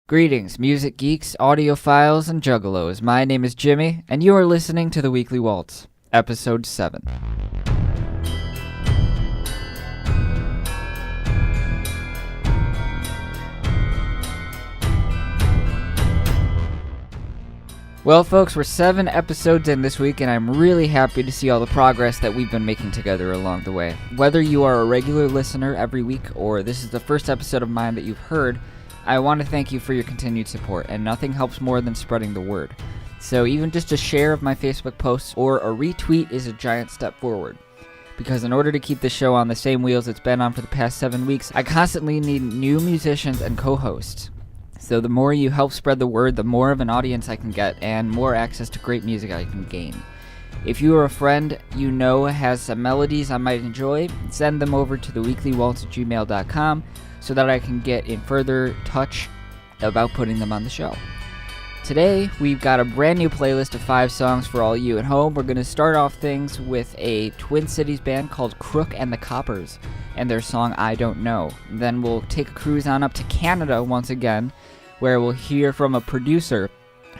Greetings, music geeks, audiophiles, and juggalos. My name is Jimmy, and you are listening to The Weekly Waltz, Episode 7. Well, folks, we're 7 episodes in this week, and I'm really happy to see all the progress that we've been making together along the way. Whether you are a regular listener every week, or this is the first episode of mine that you've heard, I want to thank you for your continued support, and nothing helps more than spreading the word. So even just a share of my Facebook posts or a retweet is a giant step forward. Because in order to keep the show on the same wheels it's been on for the past 7 weeks, I constantly need new musicians and co-hosts. So the more you help spread the word, the more of an audience I can get, and more access to great music I can gain. If you or a friend you know has some melodies I might enjoy, send them over to theweeklywaltz@gmail.com so that I can get in further touch about putting them on the show. Today, we've got a brand new playlist of 5 songs for all you at home. We're going to start off things with a Twin Cities band called Crooke and the Coppers and their song I Don't Know. Then we'll take a cruise on up to Canada once again, where we'll hear from a producer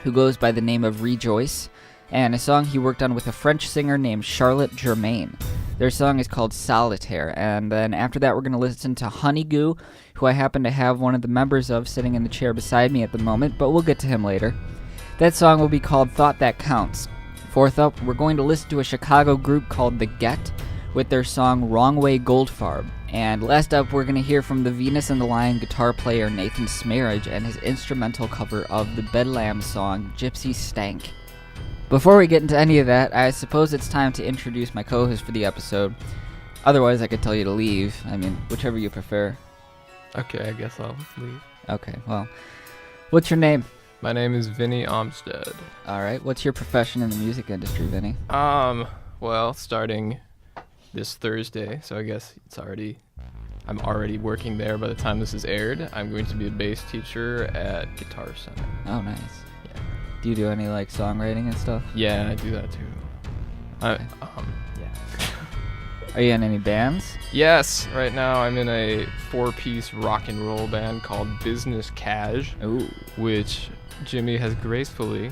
who goes by the name of Rejoyce, and a song he worked on with a French singer named Charlotte Germaine. Their song is called Solitaire, and then after that we're going to listen to Honeygoo, who I happen to have one of the members of sitting in the chair beside me at the moment, but we'll get to him later. That song will be called Thought That Counts. Fourth up, we're going to listen to a Chicago group called The Get with their song Wrongway Goldfarb. And last up, we're going to hear from the Venus and the Lion guitar player Nathan Smerage and his instrumental cover of the Bedlam song Gypsy, Stank. Before we get into any of that, I suppose it's time to introduce my co-host for the episode. Otherwise, I could tell you to leave. I mean, whichever you prefer. Okay, I guess I'll leave. Okay, well, what's your name? My name is Vinny Olmsted. Alright, what's your profession in the music industry, Vinny? Well, starting this Thursday, so I guess I'm already working there by the time this is aired. I'm going to be a bass teacher at Guitar Center. Oh, nice. Yeah. Do you do any, songwriting and stuff? Yeah, I do that too. Okay. Yeah. Are you in any bands? Yes, right now I'm in a 4-piece rock and roll band called Business Cash. Ooh. Which Jimmy has gratefully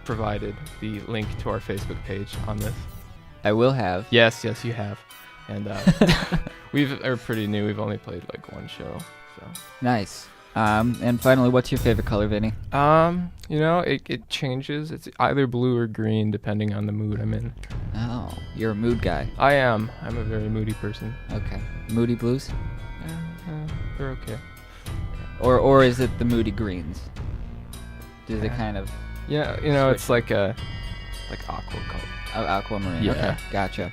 provided the link to our Facebook page on this. I will have. Yes, you have. And we're pretty new. We've only played one show. So nice. And finally, what's your favorite color, Vinny? It changes. It's either blue or green depending on the mood I'm in. Oh, you're a mood guy. I am. I'm a very moody person. Okay. Moody blues? They're okay. Or is it the moody greens? Does it kind of... Yeah, it's like aqua color. Oh, aquamarine. Yeah. Okay, gotcha.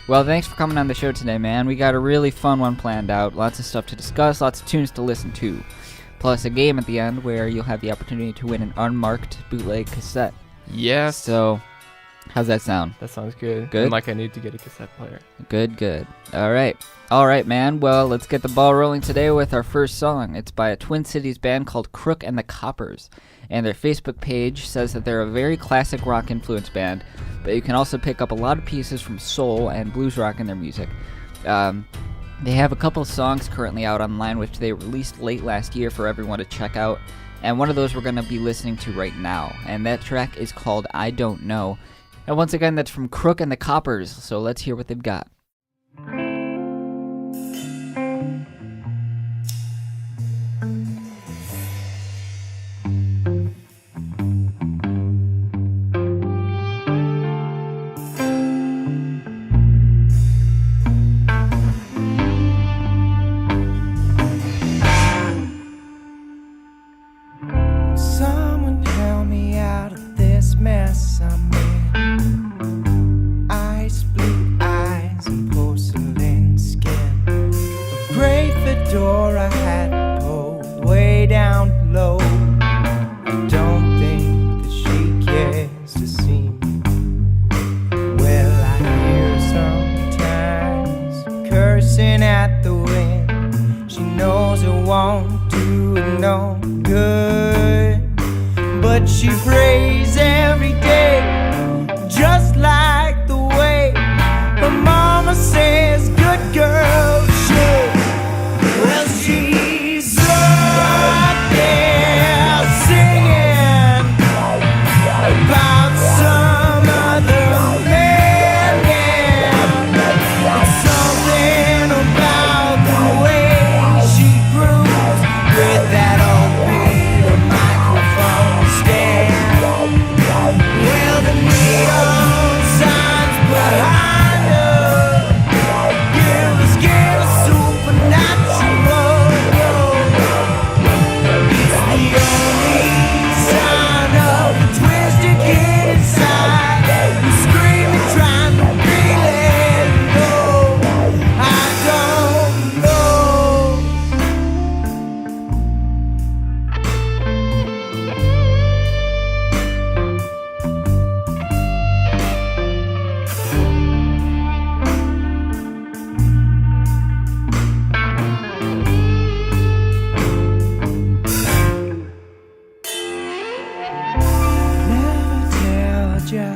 Well, thanks for coming on the show today, man. We got a really fun one planned out. Lots of stuff to discuss, lots of tunes to listen to. Plus a game at the end where you'll have the opportunity to win an unmarked bootleg cassette. Yes. So, how's that sound? That sounds good. Good? And I need to get a cassette player. Good. All right, man. Well, let's get the ball rolling today with our first song. It's by a Twin Cities band called Crooke and the Coppers. And their Facebook page says that they're a very classic rock influence band, but you can also pick up a lot of pieces from soul and blues rock in their music. They have a couple of songs currently out online, which they released late last year for everyone to check out. And one of those we're going to be listening to right now. And that track is called I Don't Know. And once again, that's from Crooke and the Coppers, so let's hear what they've got. Someone help me out of this mess I'm in. Ice blue eyes and porcelain skin. A great fedora hat pulled way down low. I don't think that she cares to see me. Well, I hear sometimes cursing at the wind. She knows it won't do it no good. But she prays every day, just like the way her mama says good girls should. Well, she's so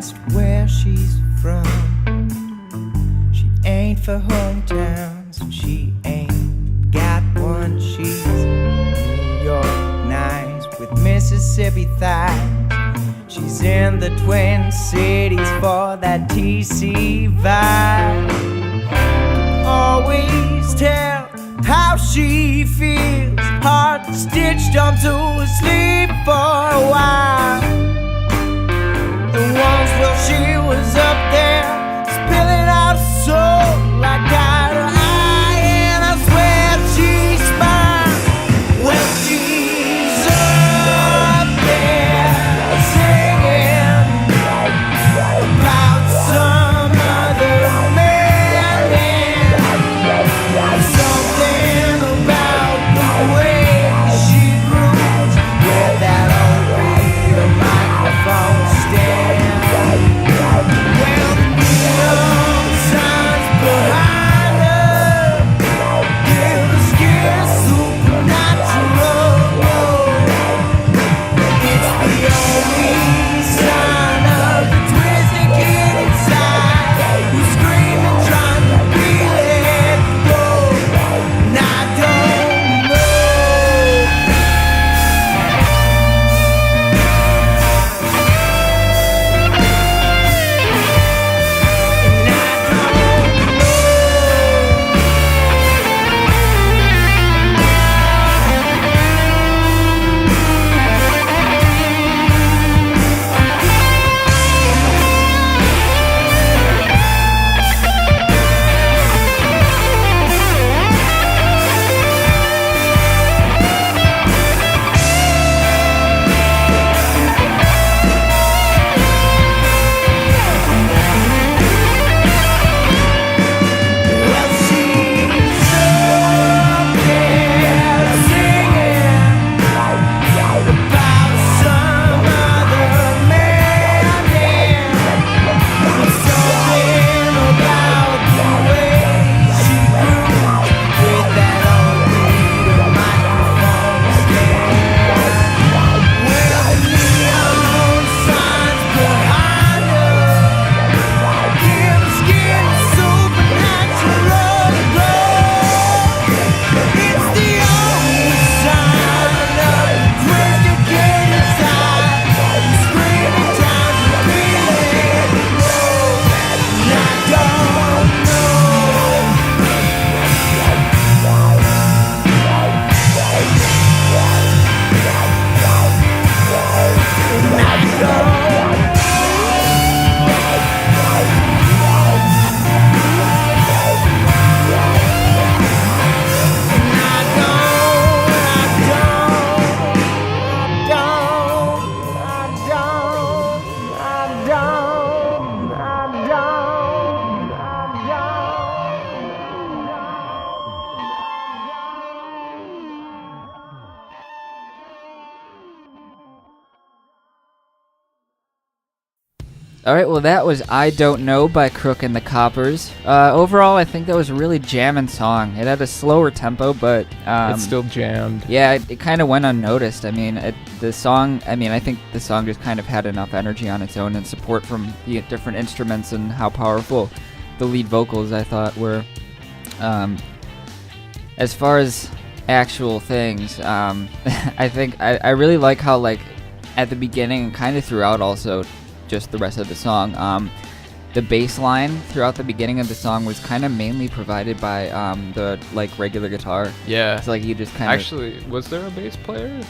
asked where she's from. She ain't for hometowns, and she ain't got one. She's New York nice with Mississippi thighs. She's in the Twin Cities for that TC vibe. Always tell how she feels, heart stitched onto her sleeve for a while. And once while she was up there, spilling out her soul, I got her eye and I swear she smiled. Well, she's up there singing about some other man, and something about the way she grooves with that old beat microphone stand. Well, the neon signs behind her give the skin supernatural. It's the only sign of the twisted kid inside who's screaming, trying to be let go. And I don't know. Well, she's up there singing about some other man, and something about the way she grew with that old beat microphone stand. Well, the neon signs behind her give the skin supernatural glow. It's the only sign of twisted kid inside who's screaming, trying to be let go. And I don't know. And I don't All right, well, that was I Don't Know by Crooke and the Coppers. Overall, I think that was a really jammin' song. It had a slower tempo, but It's still jammed. yeah, it kind of went unnoticed. I mean, I think the song just kind of had enough energy on its own and support from the different instruments and how powerful the lead vocals, I thought, were. As far as actual things, I think I really like how, like, at the beginning and kind of throughout also, just the rest of the song, the bass line throughout the beginning of the song was kind of mainly provided by the, like, regular guitar. Yeah. It's like you just kind of... Actually, was there a bass player?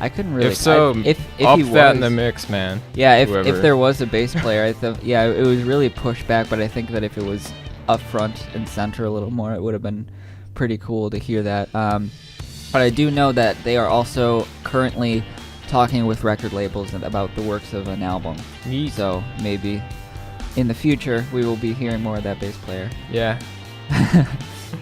I couldn't really... If so, if up he that in was- the mix, man. Yeah, if Whoever. there was a bass player, I thought, yeah, it was really pushed back, but I think that if it was up front and center a little more, it would have been pretty cool to hear that. But I do know that they are also currently talking with record labels about the works of an album. Neat. So maybe in the future we will be hearing more of that bass player. Yeah.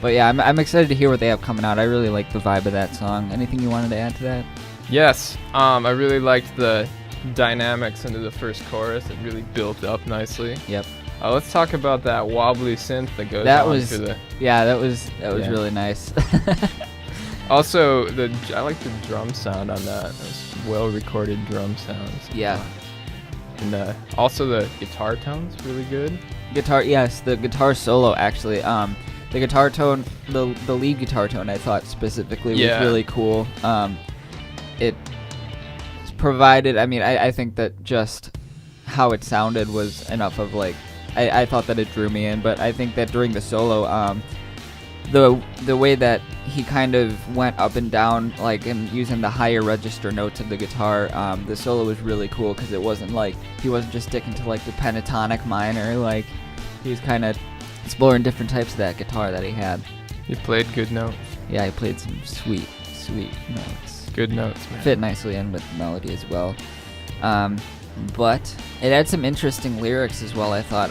But yeah, I'm excited to hear what they have coming out. I really like the vibe of that song. Anything you wanted to add to that? Yes. I really liked the dynamics into the first chorus. It really built up nicely. Yep. Let's talk about that wobbly synth that goes That on was through the... Yeah, that was Yeah. really nice. Also, I like the drum sound on that. Those well-recorded drum sounds. Yeah. And also the guitar tone's really good. Yes, the guitar solo actually. The guitar tone, the lead guitar tone, I thought specifically was really cool. It provided. I mean, I think that just how it sounded was enough of like. I thought that it drew me in, but I think that during the solo, the way that he kind of went up and down, like, and using the higher register notes of the guitar, the solo was really cool because it wasn't like he wasn't just sticking to like the pentatonic minor, like he was kind of exploring different types of that guitar that he had. He played good notes. Yeah, he played some sweet notes. Good notes, man. Fit nicely in with the melody as well. But it had some interesting lyrics as well, I thought.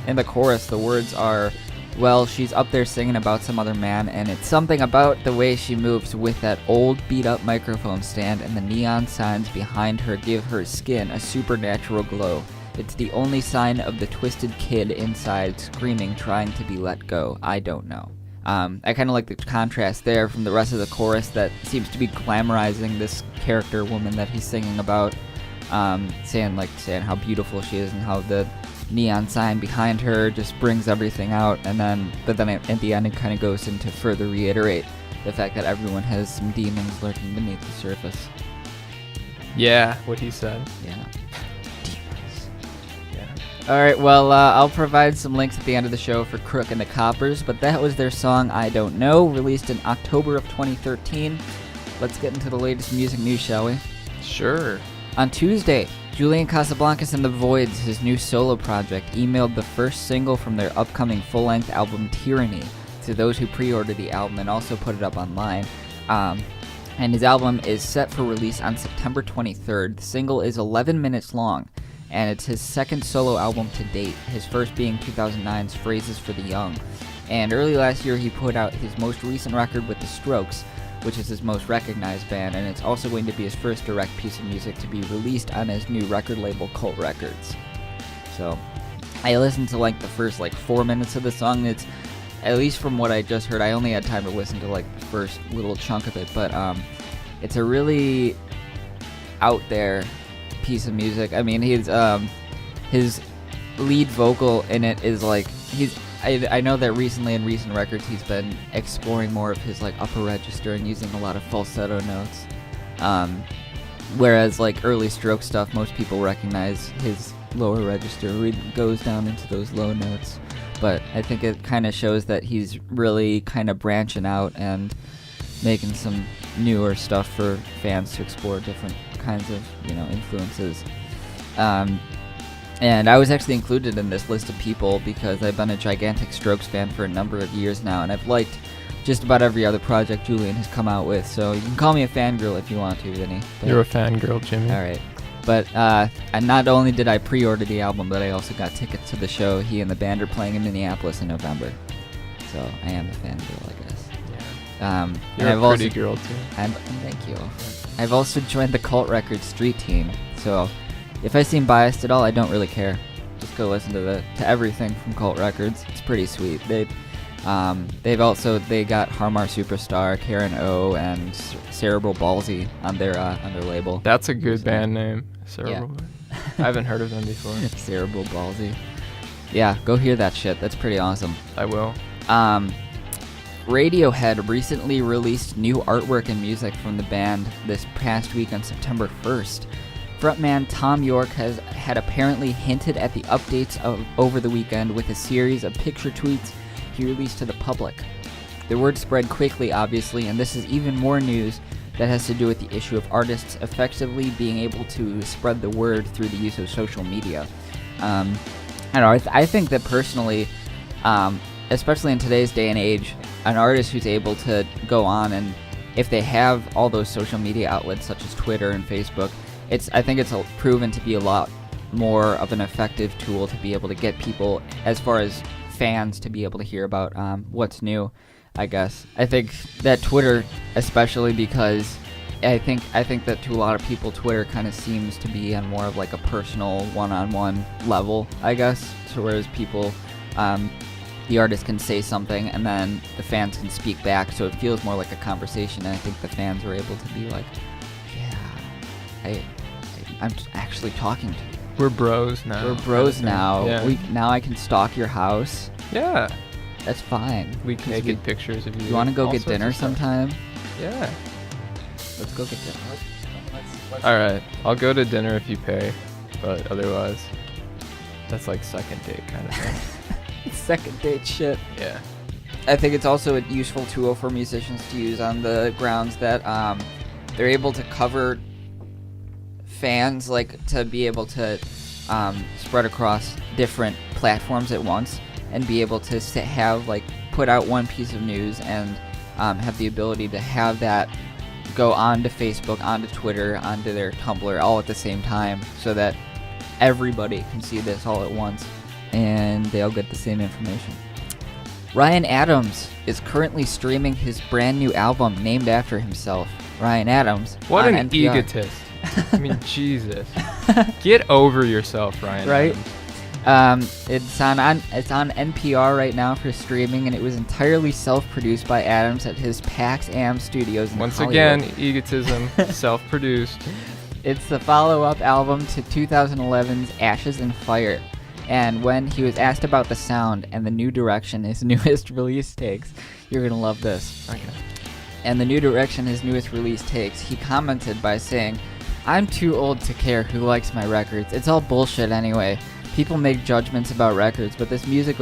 In the chorus, the words are, well, she's up there singing about some other man, and it's something about the way she moves with that old beat-up microphone stand, and the neon signs behind her give her skin a supernatural glow. It's the only sign of the twisted kid inside screaming, trying to be let go. I don't know. I kind of like the contrast there from the rest of the chorus that seems to be glamorizing this character woman that he's singing about, saying how beautiful she is and how the neon sign behind her just brings everything out. But then at the end it kind of goes into further reiterate the fact that everyone has some demons lurking beneath the surface. Yeah, what he said. Yeah. Alright, well, I'll provide some links at the end of the show for Crooke and the Coppers, but that was their song, I Don't Know, released in October of 2013. Let's get into the latest music news, shall we? Sure. On Tuesday, Julian Casablancas and the Voids, his new solo project, emailed the first single from their upcoming full-length album, Tyranny, to those who pre-ordered the album and also put it up online. And his album is set for release on September 23rd. The single is 11 minutes long, and it's his second solo album to date, his first being 2009's Phrases for the Young. And early last year he put out his most recent record with The Strokes, which is his most recognized band, and it's also going to be his first direct piece of music to be released on his new record label, Cult Records. So, I listened to like the first 4 minutes of the song. It's, at least from what I just heard, I only had time to listen to the first little chunk of it, but it's a really out there piece of music. I mean, his lead vocal in it is I know that recently in recent records he's been exploring more of his upper register and using a lot of falsetto notes, whereas early Stroke stuff, most people recognize his lower register goes down into those low notes. But I think it kind of shows that he's really kind of branching out and making some newer stuff for fans to explore different kinds of influences. And I was actually included in this list of people because I've been a gigantic Strokes fan for a number of years now, and I've liked just about every other project Julian has come out with, so you can call me a fangirl if you want to, Vinny. You're a fangirl, Jimmy. Alright. But and not only did I pre-order the album, but I also got tickets to the show. He and the band are playing in Minneapolis in November. So I am a fangirl, I guess. Yeah. You're and a pretty girl, too. Thank you. I've also joined the Cult Records street team, so if I seem biased at all, I don't really care. Just go listen to everything from Cult Records. It's pretty sweet. They got Harmar Superstar, Karen O, and Cerebral Ballsy on their label. That's a good band name, Cerebral. Yeah. I haven't heard of them before. Cerebral Ballsy. Yeah, go hear that shit. That's pretty awesome. I will. Radiohead recently released new artwork and music from the band this past week on September 1st. Frontman Tom York had apparently hinted at the updates over the weekend with a series of picture tweets he released to the public. The word spread quickly, obviously, and this is even more news that has to do with the issue of artists effectively being able to spread the word through the use of social media. I think that personally, especially in today's day and age, an artist who's able to go on and if they have all those social media outlets such as Twitter and Facebook, I think it's proven to be a lot more of an effective tool to be able to get people, as far as fans, to be able to hear about what's new, I guess. I think that Twitter, especially because I think that to a lot of people, Twitter kind of seems to be on more of a personal one-on-one level, I guess, so whereas people, the artist can say something and then the fans can speak back, so it feels more like a conversation, and I think the fans are able to be like, yeah, I'm actually talking to you. We're bros now. We're bros now. Yeah. Now I can stalk your house. Yeah. That's fine. Leak naked pictures of you. You want to go all get sorts dinner of stuff. sometime? Yeah. Let's go get dinner. All right. I'll go to dinner if you pay, but otherwise, that's like second date kind of thing. Second date shit. Yeah. I think it's also a useful tool for musicians to use on the grounds that they're able to cover fans, like to be able to spread across different platforms at once and be able to have like put out one piece of news and have the ability to have that go onto Facebook, onto Twitter, onto their Tumblr all at the same time so that everybody can see this all at once and they'll get the same information. Ryan Adams is currently streaming his brand new album named after himself. Ryan Adams. What on an NPR. egotist. I mean, Jesus. Get over yourself, Ryan. Right? Adams. It's on NPR right now for streaming, and it was entirely self-produced by Adams at his PAX Am Studios in Once Hollywood. again, egotism, self-produced. It's the follow-up album to 2011's Ashes and Fire. And when he was asked about the sound and the new direction his newest release takes, you're going to love this. Okay. And the new direction his newest release takes, he commented by saying, "I'm too old to care who likes my records. It's all bullshit anyway. People make judgments about records, but the music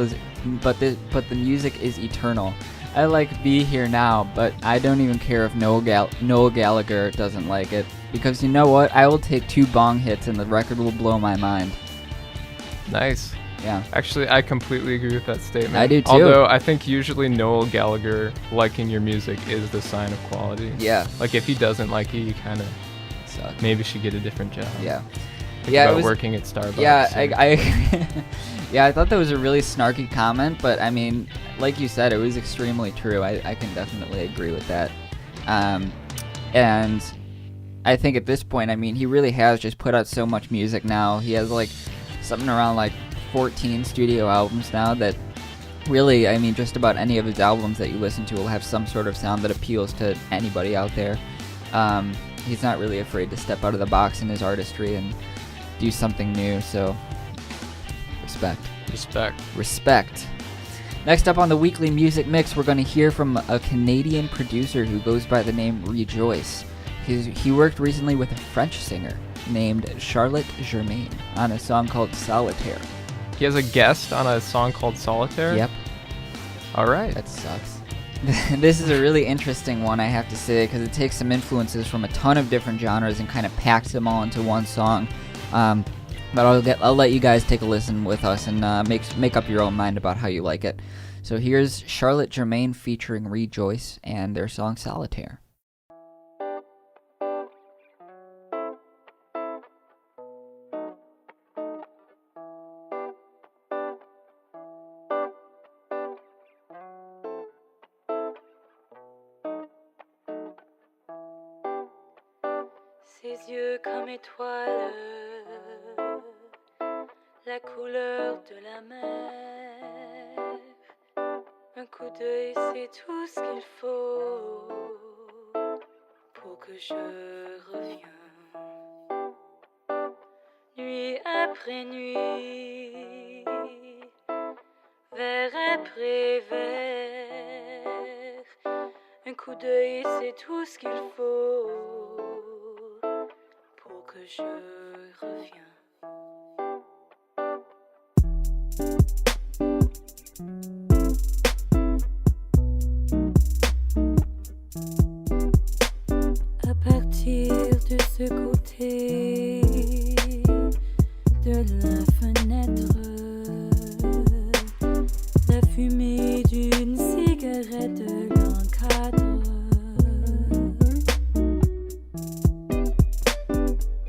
is eternal. I like Be Here Now, but I don't even care if Noel Gallagher doesn't like it. Because you know what? I will take 2 bong hits and the record will blow my mind." Nice. Yeah. Actually, I completely agree with that statement. I do too. Although I think usually Noel Gallagher liking your music is the sign of quality. Yeah. Like if he doesn't like you, you kind of Sucks. maybe should get a different job. Yeah. Think Yeah, about it was working at Starbucks. Yeah, or- I yeah, I thought that was a really snarky comment, but I mean, like you said, it was extremely true. I can definitely agree with that. And I think at this point, I mean, he really has just put out so much music now. He has like something around like 14 studio albums now that really, I mean, just about any of his albums that you listen to will have some sort of sound that appeals to anybody out there. He's not really afraid to step out of the box in his artistry and do something new, so respect. Next up on the weekly music mix, we're going to hear from a Canadian producer who goes by the name Rejoyce. He worked recently with a French singer named Charlotte Germaine on a song called Solitaire. He has a guest on a song called Solitaire? Yep. All right. That sucks. This is a really interesting one, I have to say, because it takes some influences from a ton of different genres and kind of packs them all into one song. But I'll let you guys take a listen with us and make up your own mind about how you like it. So here's Charlotte Germaine featuring Rejoyce and their song Solitaire. Ses yeux comme étoiles, la couleur de la mer. Un coup d'œil, c'est tout ce qu'il faut pour que je revienne. Nuit après nuit, vers après vers. Un coup d'œil, c'est tout ce qu'il faut pour que je revienne. À partir de ce côté de la fenêtre, la fumée d'une cigarette l'encadre.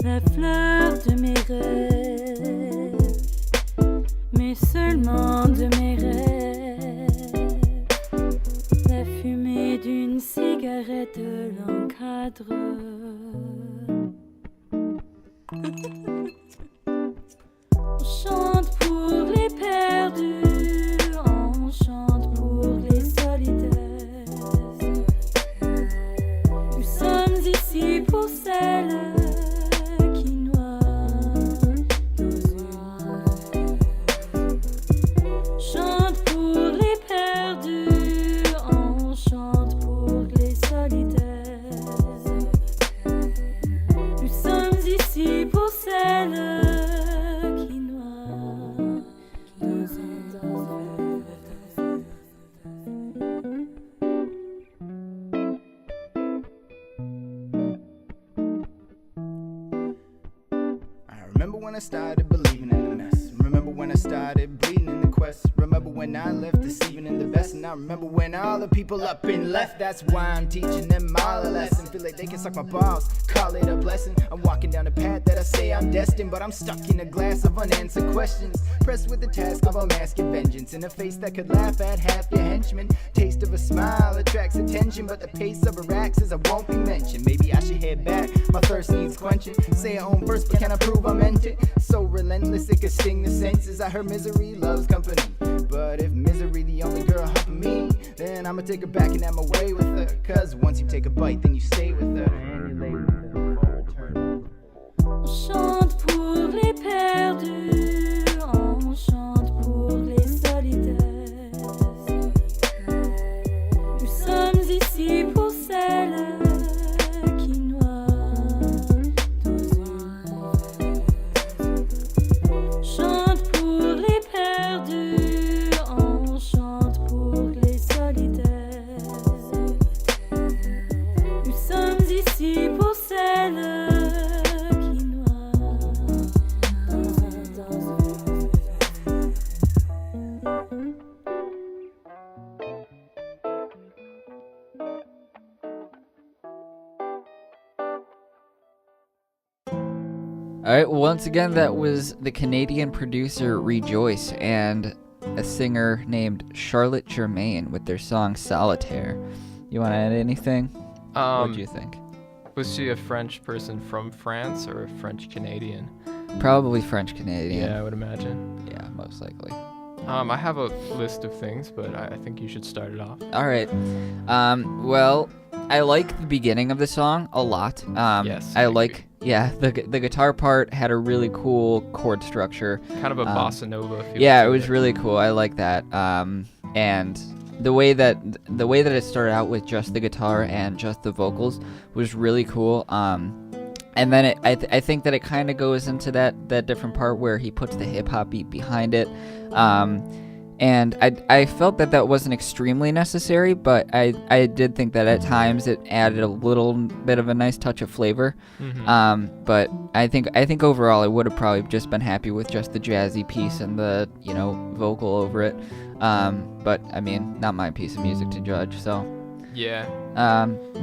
La fleur de mes rêves, mais seulement de mes rêves. La fumée d'une cigarette l'encadre. On chante pour les perdus, on chante pour les solitaires. Nous sommes ici pour celles qui noient nos when I started believing in the mess. Remember when I started bleeding in the quest. Remember when I left deceiving in the best. And I remember when all the people up and left. That's why I'm teaching them all a lesson. Feel like they can suck my balls, call it a blessing. I'm walking down the path that I say I'm destined, but I'm stuck in a glass of unanswered questions. Pressed with the task of unmasking vengeance in a face that could laugh at half your henchmen. Taste of a smile attracts attention, but the pace of a rax is I won't be mentioned. Maybe I should head back, my thirst needs quenching. Say I own verse, but can I prove I meant it? So relentless it could sting the senses. I heard misery loves company, but if misery the only girl humping me, then I'ma take her back and have my way with her. Cause once you take a bite, then you stay with her. And you lay with her for return. On chante pour les perdus, on chante pour les solitaires. Nous sommes ici pour celles qui noient nos yeux. Chante pour les perdus, on chante pour les solitaires. Nous sommes ici pour celles. Alright, well, once again, that was the Canadian producer Rejoyce and a singer named Charlotte Germaine with their song Solitaire. You want to add anything? What do you think? Was she a French person from France or a French Canadian? Probably French Canadian. Yeah, I would imagine. Yeah, most likely. I have a list of things, but I think you should start it off. Alright. Well, I like the beginning of the song a lot. Yes, I I like... Yeah, the guitar part had a really cool chord structure. Kind of a bossa nova feel. Yeah, it was really cool. I like that. And the way that it started out with just the guitar and just the vocals was really cool. And then I think that it kind of goes into that different part where he puts the hip hop beat behind it. And I felt that wasn't extremely necessary, but I did think that at times it added a little bit of a nice touch of flavor. Mm-hmm. But I think overall I would have probably just been happy with just the jazzy piece and the vocal over it. But I mean, not my piece of music to judge. So yeah.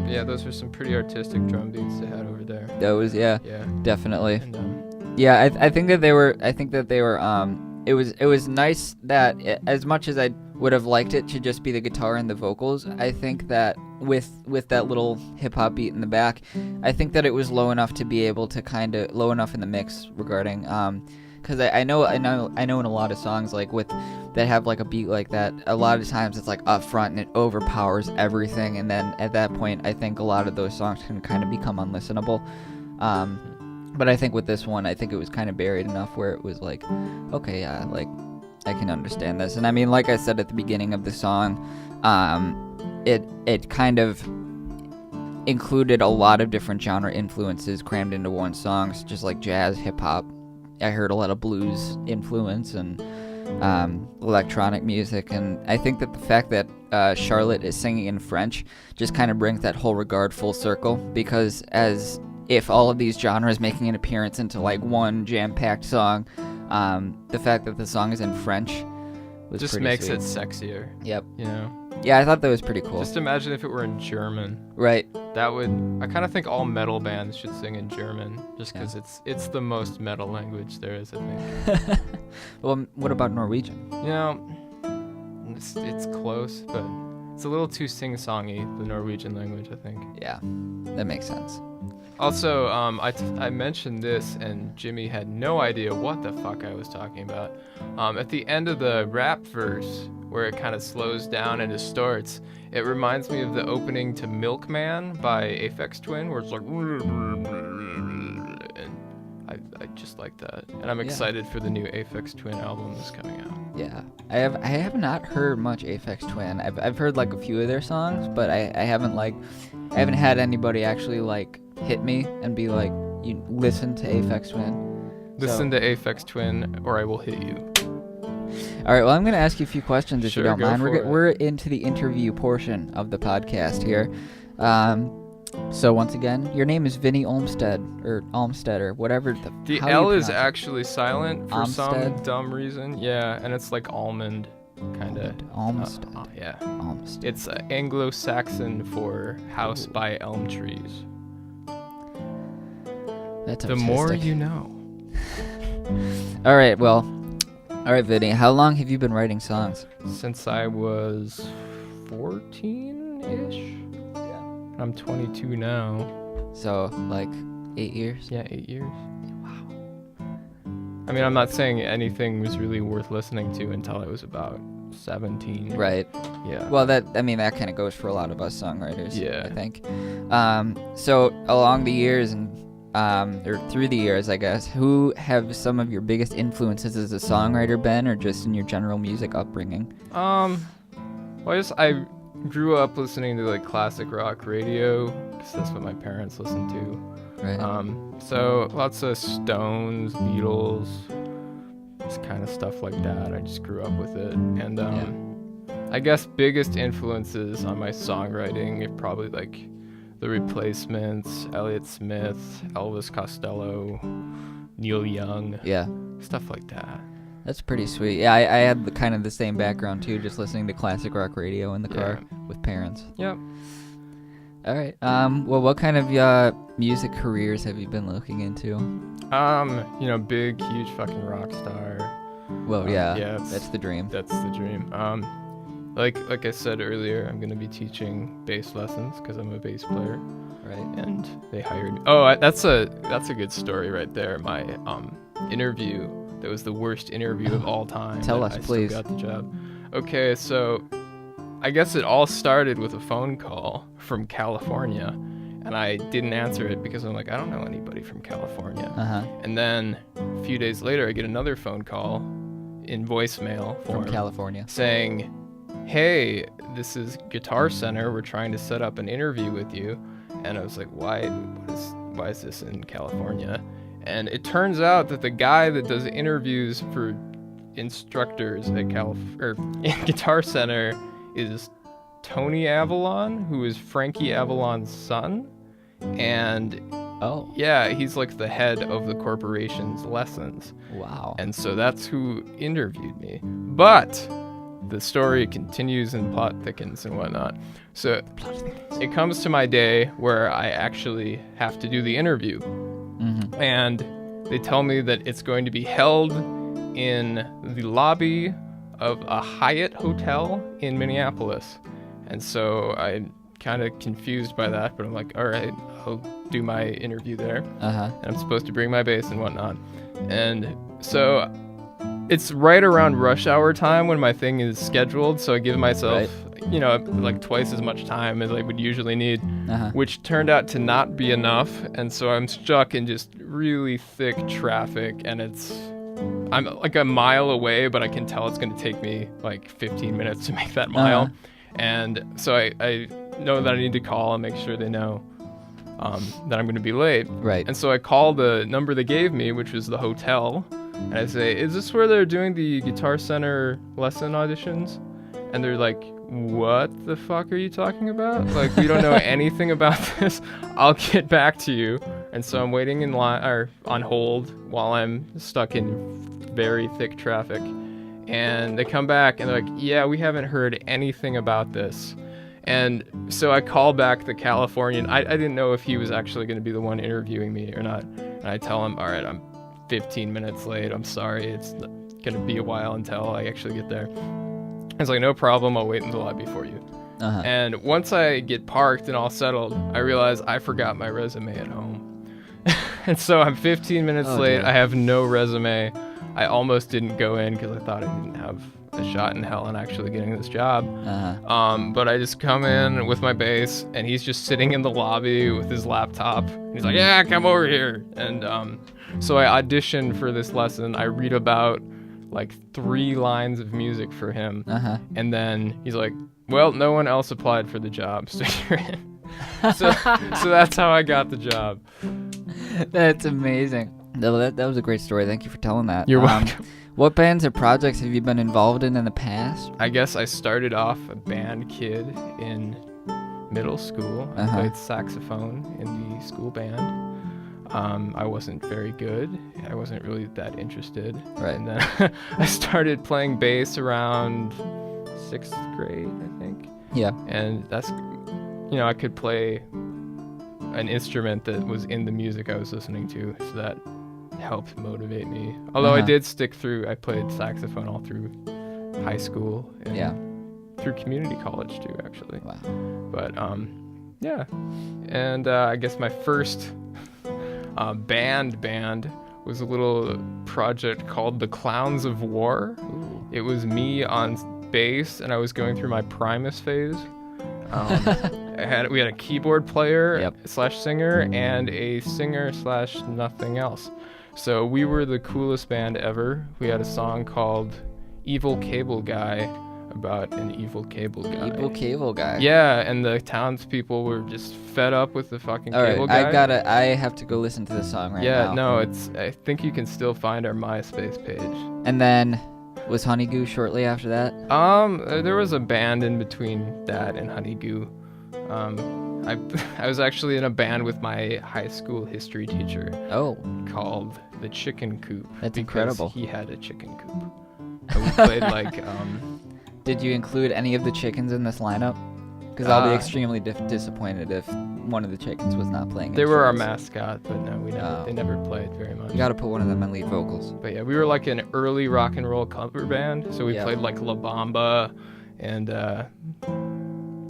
Yeah, those were some pretty artistic drum beats they had over there. Those, yeah. Definitely. And, yeah, I think that they were. It was nice that as much as I would have liked it to just be the guitar and the vocals, I think that with that little hip hop beat in the back, I think that it was low enough to be able to low enough in the mix regarding because I know in a lot of songs like that have like a beat like that, a lot of times it's like up front and it overpowers everything, and then at that point I think a lot of those songs can kind of become unlistenable. But I think with this one, I think it was kind of buried enough where it was like, okay, yeah, like, I can understand this. And I mean, like I said at the beginning of the song, it kind of included a lot of different genre influences crammed into one song, just like jazz, hip-hop. I heard a lot of blues influence and electronic music. And I think that the fact that Charlotte is singing in French just kind of brings that whole regard full circle, because if all of these genres making an appearance into like one jam-packed song, the fact that the song is in French was just pretty makes sweet. it sexier. Yep. Yeah, I thought that was pretty cool. Just imagine if it were in German. Right. That would. I kind of think all metal bands should sing in German, just because it's the most metal language there is, I think. Well, what about Norwegian? It's close, but it's a little too sing-songy, the Norwegian language, I think. Yeah, that makes sense. Also, I mentioned this, and Jimmy had no idea what the fuck I was talking about. At the end of the rap verse, where it kind of slows down and distorts, it reminds me of the opening to Milkman by Aphex Twin, where it's like... And I just like that. And I'm excited for the new Aphex Twin album that's coming out. Yeah, I have not heard much Aphex Twin. I've heard like a few of their songs, but I haven't had anybody actually like hit me and be like, you listen to Aphex Twin. Listen to Aphex Twin, or I will hit you. All right, well, I'm going to ask you a few questions if you don't mind. We're We're into the interview portion of the podcast here. So once again, your name is Vinny Olmsted or whatever. The how L you is pronounce it. actually silent for some Olmsted? dumb reason. Yeah, and it's like almond, kind of. Olmsted. Yeah. Olmsted. It's Anglo-Saxon for house by elm trees. That's The more artistic. you know. All right, Vinny. How long have you been writing songs? Since I was 14-ish. Yeah. I'm 22 now. So like 8 years. Yeah, 8 years. Wow. I mean, I'm not saying anything was really worth listening to until I was about 17. Right. Yeah. Well, that kind of goes for a lot of us songwriters. Yeah. I think. So along the years and or through the years, I guess, who have some of your biggest influences as a songwriter been, or just in your general music upbringing? Well, I grew up listening to like classic rock radio because that's what my parents listened to. Right. So lots of Stones, Beatles, this kind of stuff like that. I just grew up with it, and I guess biggest influences on my songwriting are probably like The Replacements, Elliott Smith, Elvis Costello, Neil Young, Yeah. stuff like that. That's pretty sweet. Yeah, I had kind of the same background too, just listening to classic rock radio in the car with parents. Yep. All right. Well, what kind of music careers have you been looking into? Big, huge fucking rock star. Well, yeah, it's- that's the dream. That's the dream. Like I said earlier, I'm gonna be teaching bass lessons because I'm a bass player, Right. and they hired me. Oh, that's a good story right there. My interview that was the worst interview of all time. Tell and us, I please. Still got the job. Okay, so I guess it all started with a phone call from California, and I didn't answer it because I'm like, I don't know anybody from California. Uh-huh. And then a few days later, I get another phone call in voicemail From form California. saying, hey, this is Guitar Center. We're trying to set up an interview with you. And I was like, why is this in California? And it turns out that the guy that does interviews for instructors at Guitar Center is Tony Avalon, who is Frankie Avalon's son. And Oh. yeah, he's like the head of the corporation's lessons. Wow. And so that's who interviewed me. But the story continues and plot thickens and whatnot. So it comes to my day where I actually have to do the interview. Mm-hmm. And they tell me that it's going to be held in the lobby of a Hyatt hotel in Minneapolis. And so I'm kind of confused by that, but I'm like, all right, I'll do my interview there. Uh-huh. And I'm supposed to bring my bass and whatnot. And so it's right around rush hour time when my thing is scheduled, so I give myself, like twice as much time as I would usually need, Uh-huh. which turned out to not be enough, and so I'm stuck in just really thick traffic, and I'm like a mile away, but I can tell it's going to take me like 15 minutes to make that mile. Uh-huh. And so I know that I need to call and make sure they know that I'm going to be late. Right. And so I call the number they gave me, which was the hotel, and I say, is this where they're doing the Guitar Center lesson auditions? And they're like, what the fuck are you talking about? Like, we don't know anything about this. I'll get back to you. And so I'm waiting in line or on hold while I'm stuck in very thick traffic. And they come back and they're like, yeah, we haven't heard anything about this. And so I call back the Californian. I didn't know if he was actually going to be the one interviewing me or not. And I tell him, all right, I'm 15 minutes late. I'm sorry. It's going to be a while until I actually get there. He's like, no problem. I'll wait in the lobby for you. Uh-huh. And once I get parked and all settled, I realize I forgot my resume at home. And so I'm 15 minutes late. Dear. I have no resume. I almost didn't go in because I thought I didn't have a shot in hell in actually getting this job. Uh-huh. But I just come in with my bass, and he's just sitting in the lobby with his laptop. He's like, yeah, come over here. And so I audition for this lesson. I read about like 3 lines of music for him. Uh-huh. And then he's like, well, no one else applied for the job, so you're in. So that's how I got the job. That's amazing. That was a great story. Thank you for telling that. You're welcome. What bands or projects have you been involved in the past? I guess I started off a band kid in middle school. I played saxophone in the school band. I wasn't very good. I wasn't really that interested. Right. And then I started playing bass around 6th grade, I think. Yeah. And that's, I could play an instrument that was in the music I was listening to, so that helped motivate me. Although I did stick through, I played saxophone all through high school. And through community college too, actually. Wow. But, yeah. And I guess my first band was a little project called The Clowns of War. Ooh. It was me on bass, and I was going through my Primus phase. We had a keyboard player / singer and a singer / nothing else. So we were the coolest band ever. We had a song called Evil Cable Guy, about an evil cable guy. Evil cable guy. Yeah, and the townspeople were just fed up with the fucking cable guy. I have to go listen to the song now. Yeah, no, I think you can still find our MySpace page. And then was Honeygoo shortly after that? There was a band in between that and Honeygoo. I was actually in a band with my high school history teacher. Oh. Called The Chicken Coop. That's incredible. He had a chicken coop. And we played like Did you include any of the chickens in this lineup? Because I'll be extremely disappointed if one of the chickens was not playing. They were our mascot, but no, they never played very much. You got to put one of them in lead vocals. But yeah, we were like an early rock and roll cover band, so we played like La Bamba and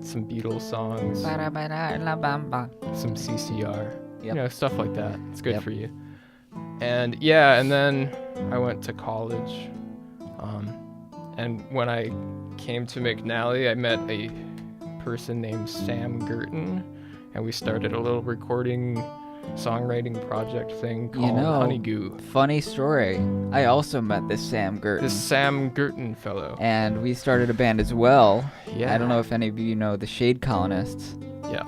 some Beatles songs, some CCR, stuff like that. It's good for you. And and then I went to college. And when I came to McNally, I met a person named Sam Gurton, and we started a little recording, songwriting project thing called Honeygoo. Funny story. I also met this Sam Gurton. This Sam Gurton fellow. And we started a band as well. Yeah. I don't know if any of you know the Shade Colonists. Yeah.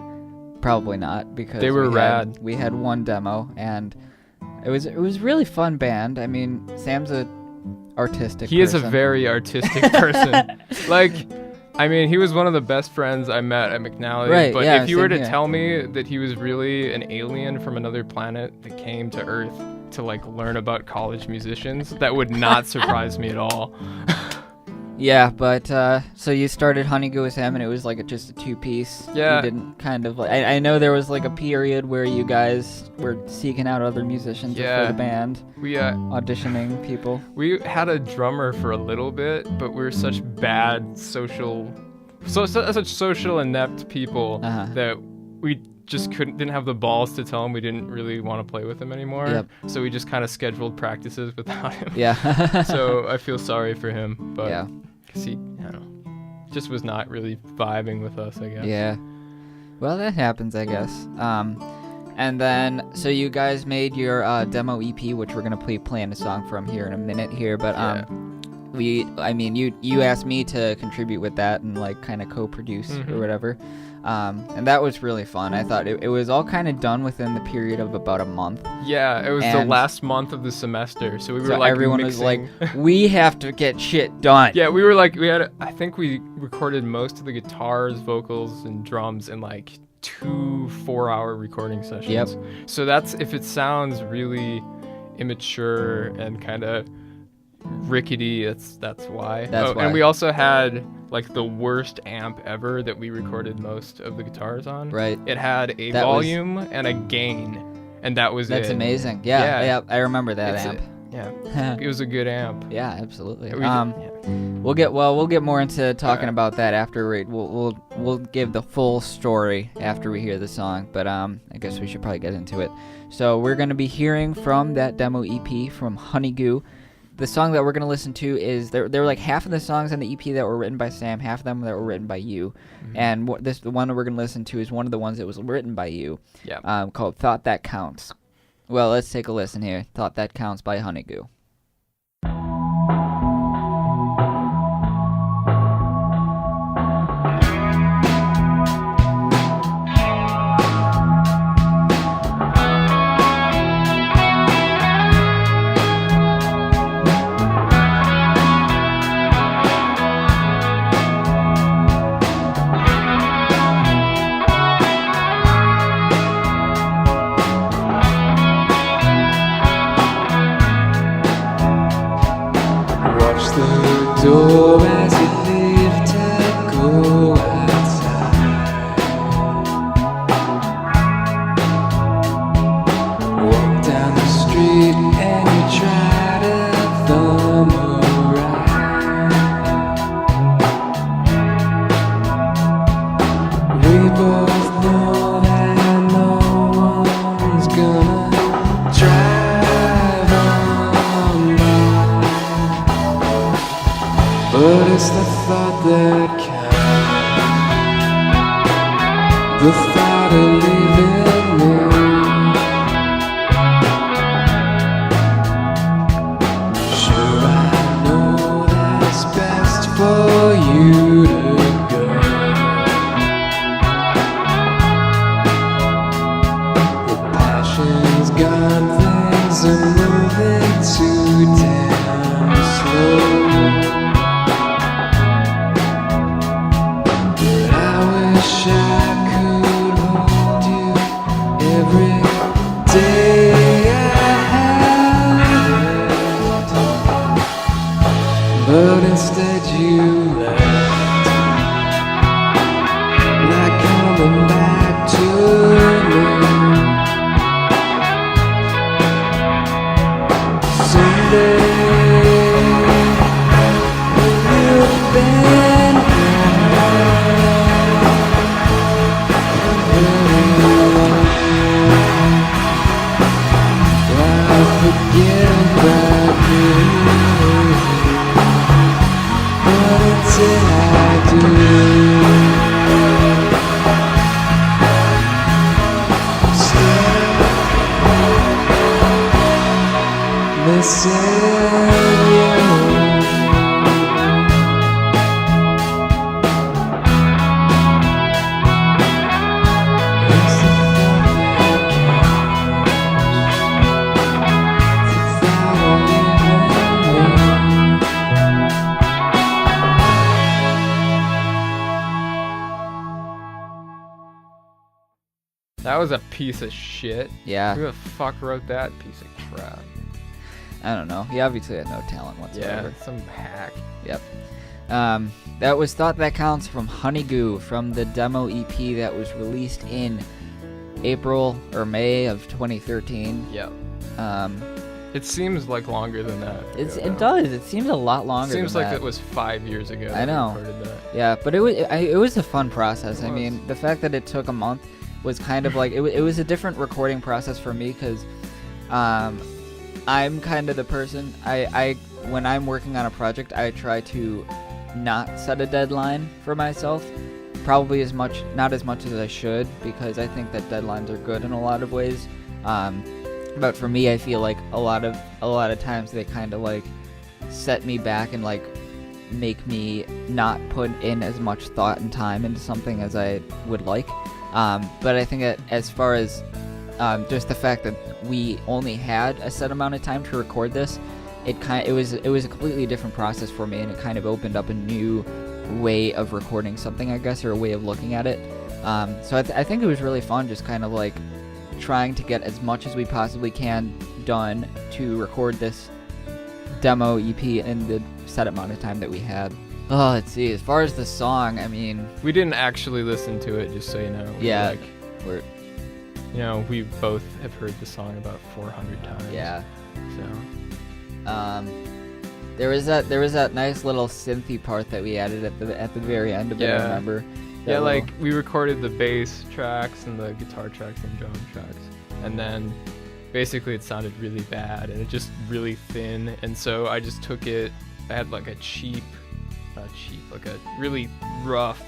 Probably not, because they were rad. We had one demo, and it was a really fun band. I mean, Sam's a artistic person. Is a very artistic person. He was one of the best friends I met at McNally. Right, but yeah, if you were to here. tell me that he was really an alien from another planet that came to Earth to learn about college musicians, that would not surprise me at all. Yeah, but so you started Honeygoo with him, and it was just a two-piece. Yeah. You didn't kind of I know there was a period where you guys were seeking out other musicians for the band. We auditioning people. We had a drummer for a little bit, but we were such bad such social inept people that we just didn't have the balls to tell him we didn't really want to play with him anymore. Yep. So we just kind of scheduled practices without him. Yeah. So I feel sorry for him, but yeah. Cause he, just was not really vibing with us, I guess. Yeah. Well, that happens, I guess. And then, so you guys made your demo EP, which we're gonna be playing a song from here in a minute here. But you asked me to contribute with that and kind of co-produce or whatever. And that was really fun. I thought it was all kind of done within the period of about a month. Yeah, it was the last month of the semester, so we were everyone mixing. was we have to get shit done. Yeah, we were I think we recorded most of the guitars, vocals, and drums in 2 4-hour recording sessions. Yep. So that's, if it sounds really immature and kind of rickety, that's why. Why. And we also had the worst amp ever that we recorded most of the guitars on. Right. It had a volume and a gain, and that was That's it. amazing. Yeah, I remember that amp. It was a good amp. Yeah, absolutely. Yeah, We'll get more into talking about that after we'll give the full story after we hear the song, but I guess we should probably get into it. So we're going to be hearing from that demo EP from Honeygoo. The song that we're going to listen to is, there were half of the songs on the EP that were written by Sam, half of them that were written by you. Mm-hmm. And the one that we're going to listen to is one of the ones that was written by you, called Thought That Counts. Well, let's take a listen here. Thought That Counts by Honeygoo. door as you leave to go outside. Walk down the street and you try to thumb a ride. We both know that no one's gonna drive on by, but it's the thought that counts, the thought of leaving me. Sure, I know that it's best for you to go. The passion's gone, things are moving too damn slow. But I wish I could hold you every day I have left. But instead you left, not coming back to me. Someday when you've been I'll forget about you, but until I do, still missing you. It's the thought that counts, the thought of leaving me. That was a piece of shit. Yeah. Who the fuck wrote that piece of crap? I don't know. He obviously had no talent Yeah, whatsoever. some hack. Yep. That was Thought That Counts from Honeygoo from the demo EP that was released in April or May of 2013. Yep. Um, It seems like longer than that. it does. It seems a lot longer. Seems than like that. it was 5 years ago. I that we know. recorded that. Yeah, but it was a fun process. It I was. mean, the fact that it took a month was kind of like it was a different recording process for me because I'm kind of the person I when I'm working on a project I try to not set a deadline for myself. Probably not as much as I should because I think that deadlines are good in a lot of ways. But for me, I feel like a lot of times they kind of like set me back and like make me not put in as much thought and time into something as I would like. But I think that as far as just the fact that we only had a set amount of time to record this, it was a completely different process for me, and it kind of opened up a new way of recording something, I guess, or a way of looking at it. So I think it was really fun, just kind of like trying to get as much as we possibly can done to record this demo EP in the set amount of time that we had. Oh, let's see. As far as the song, I mean, We didn't actually listen to it, just so you know. Yeah. We're, we both have heard the song about 400 times. yeah. So. There was that nice little synthy part that we added at the very end of it. I Yeah. remember. Yeah, That like little- we recorded the bass tracks and the guitar tracks and drum tracks, and then basically it sounded really bad and it just really thin, and so I just took it. I had like a like a really rough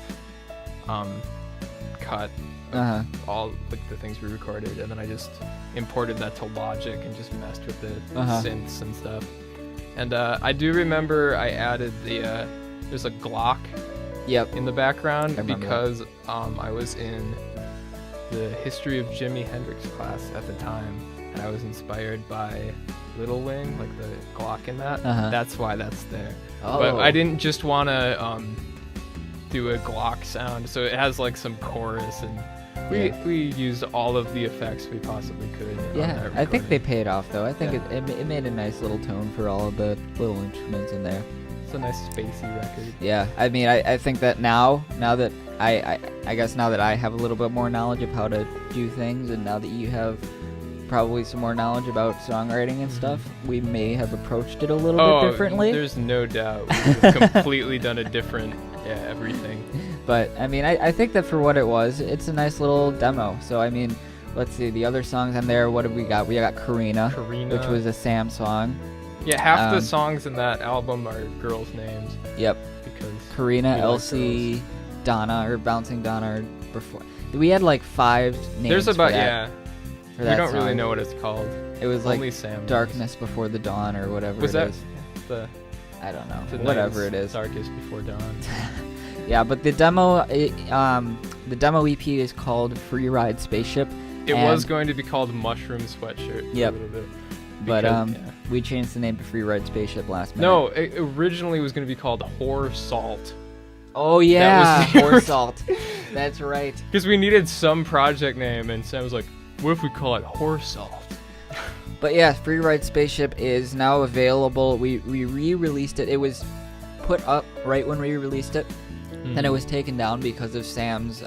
cut of all like the things we recorded, and then I just imported that to Logic and just messed with the synths and stuff. And I do remember I added there's a Glock Yep. in the background I remember because I was in the history of Jimi Hendrix class at the time, and I was inspired by Little Wing, like the Glock in that. That's why that's there. Oh. But I didn't just want to do a Glock sound, so it has like some chorus, and we used all of the effects we possibly could. on Yeah, that I think they recording. paid off though. I think Yeah. it made a nice little tone for all of the little instruments in there. It's a nice spacey record. Yeah, I mean, I think that now that I guess now that I have a little bit more knowledge of how to do things, and now that you have probably some more knowledge about songwriting and stuff, we may have approached it a little bit differently. There's no doubt. We've completely done a different, everything. But, I mean, I think that for what it was, it's a nice little demo. So, I mean, let's see, the other songs on there, what have we got? We got Karina, which was a Sam song. Yeah, half the songs in that album are girls' names. Yep. Because Karina, Elsie, Donna, or Bouncing Donna, or before. We had like 5 names. There's about, for that, for we that don't song. really know what it's called. It was Only like Sam Darkness Before the Dawn, or whatever was it that is. the I don't know. the Whatever night's it is. Darkest Before Dawn. Yeah, but the demo EP is called Free Ride Spaceship. It was going to be called Mushroom Sweatshirt. For Yep. a little bit. But Because, we changed the name to Free Ride Spaceship last minute. No, it originally was going to be called Whore Salt. Oh yeah, That was Horse Salt. That's right. Because we needed some project name, and Sam was like, what if we call it Whore Salt? But yeah, Free Ride Spaceship is now available. We re-released it. It was put up right when we released it. Then it was taken down because of Sam's.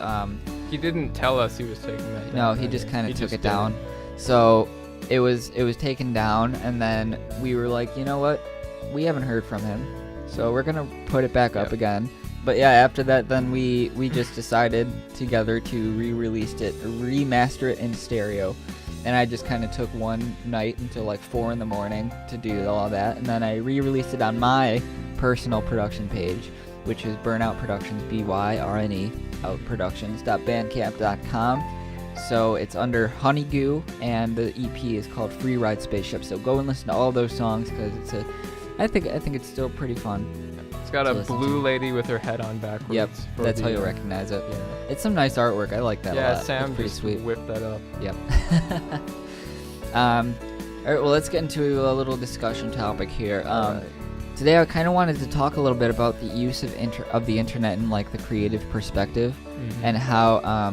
He didn't tell us he was taking that down. No, he just kind of took it down. So it was taken down, and then we were like, you know what? We haven't heard from him, so we're gonna put it back up again. But yeah, after that, then we just decided together to re-release it, remaster it in stereo. And I just kind of took one night until like 4 in the morning to do all that, and then I re-released it on my personal production page, which is Burnout Productions, BYRNE, outproductions.bandcamp.com. So it's under Honeygoo, and the EP is called Free Ride Spaceship. So go and listen to all those songs, because I think it's still pretty fun. It's got a blue lady with her head on backwards. Yep, that's how you'll recognize it. Yeah. It's some nice artwork. I like that a lot. Yeah, Sam it's pretty just sweet. whipped that up. Yep. All right, well, let's get into a little discussion topic here. Today I kind of wanted to talk a little bit about the use of the internet in like the creative perspective, and how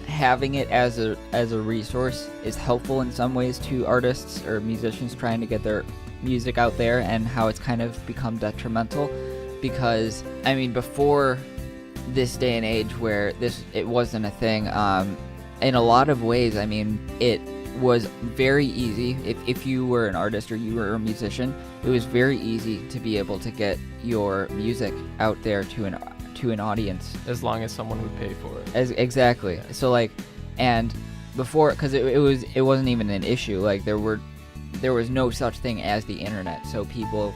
having it as a resource is helpful in some ways to artists or musicians trying to get their music out there, and how it's kind of become detrimental. Because I mean, before this day and age where it wasn't a thing, in a lot of ways, I mean, it was very easy. If you were an artist or you were a musician, it was very easy to be able to get your music out there to an audience, as long as someone would pay for it. Exactly. So like, and before, because it wasn't even an issue. Like there was no such thing as the internet, so people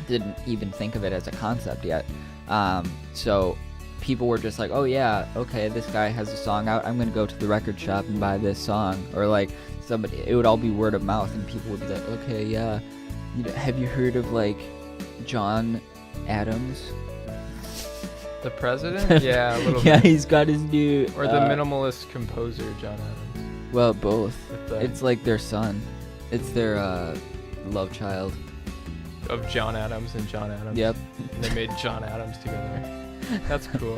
didn't even think of it as a concept yet. So people were just like, oh yeah, okay, this guy has a song out, I'm gonna go to the record shop and buy this song. Or like it would all be word of mouth, and people would be like, okay, yeah, have you heard of like John Adams? The president? Yeah, a little Yeah, bit. he's got his new... Or the minimalist composer, John Adams. Well, both. The, it's like their son. It's their love child. Of John Adams and John Adams. Yep. And they made John Adams together. That's cool.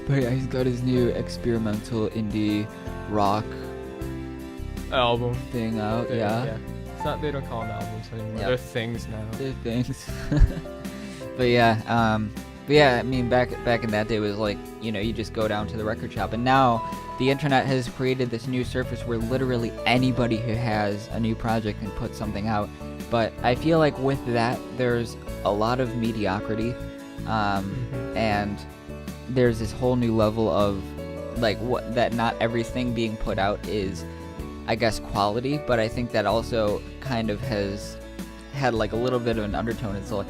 But yeah, he's got his new experimental indie rock album thing out. Yeah. It's not. They don't call them albums anymore. Yep. They're things now. They're things. But yeah, I mean, back in that day, it was like, you just go down to the record shop, and now the internet has created this new surface where literally anybody who has a new project can put something out. But I feel like with that, there's a lot of mediocrity, and there's this whole new level of like that not everything being put out is, I guess, quality. But I think that also kind of has had like a little bit of an undertone. It's like,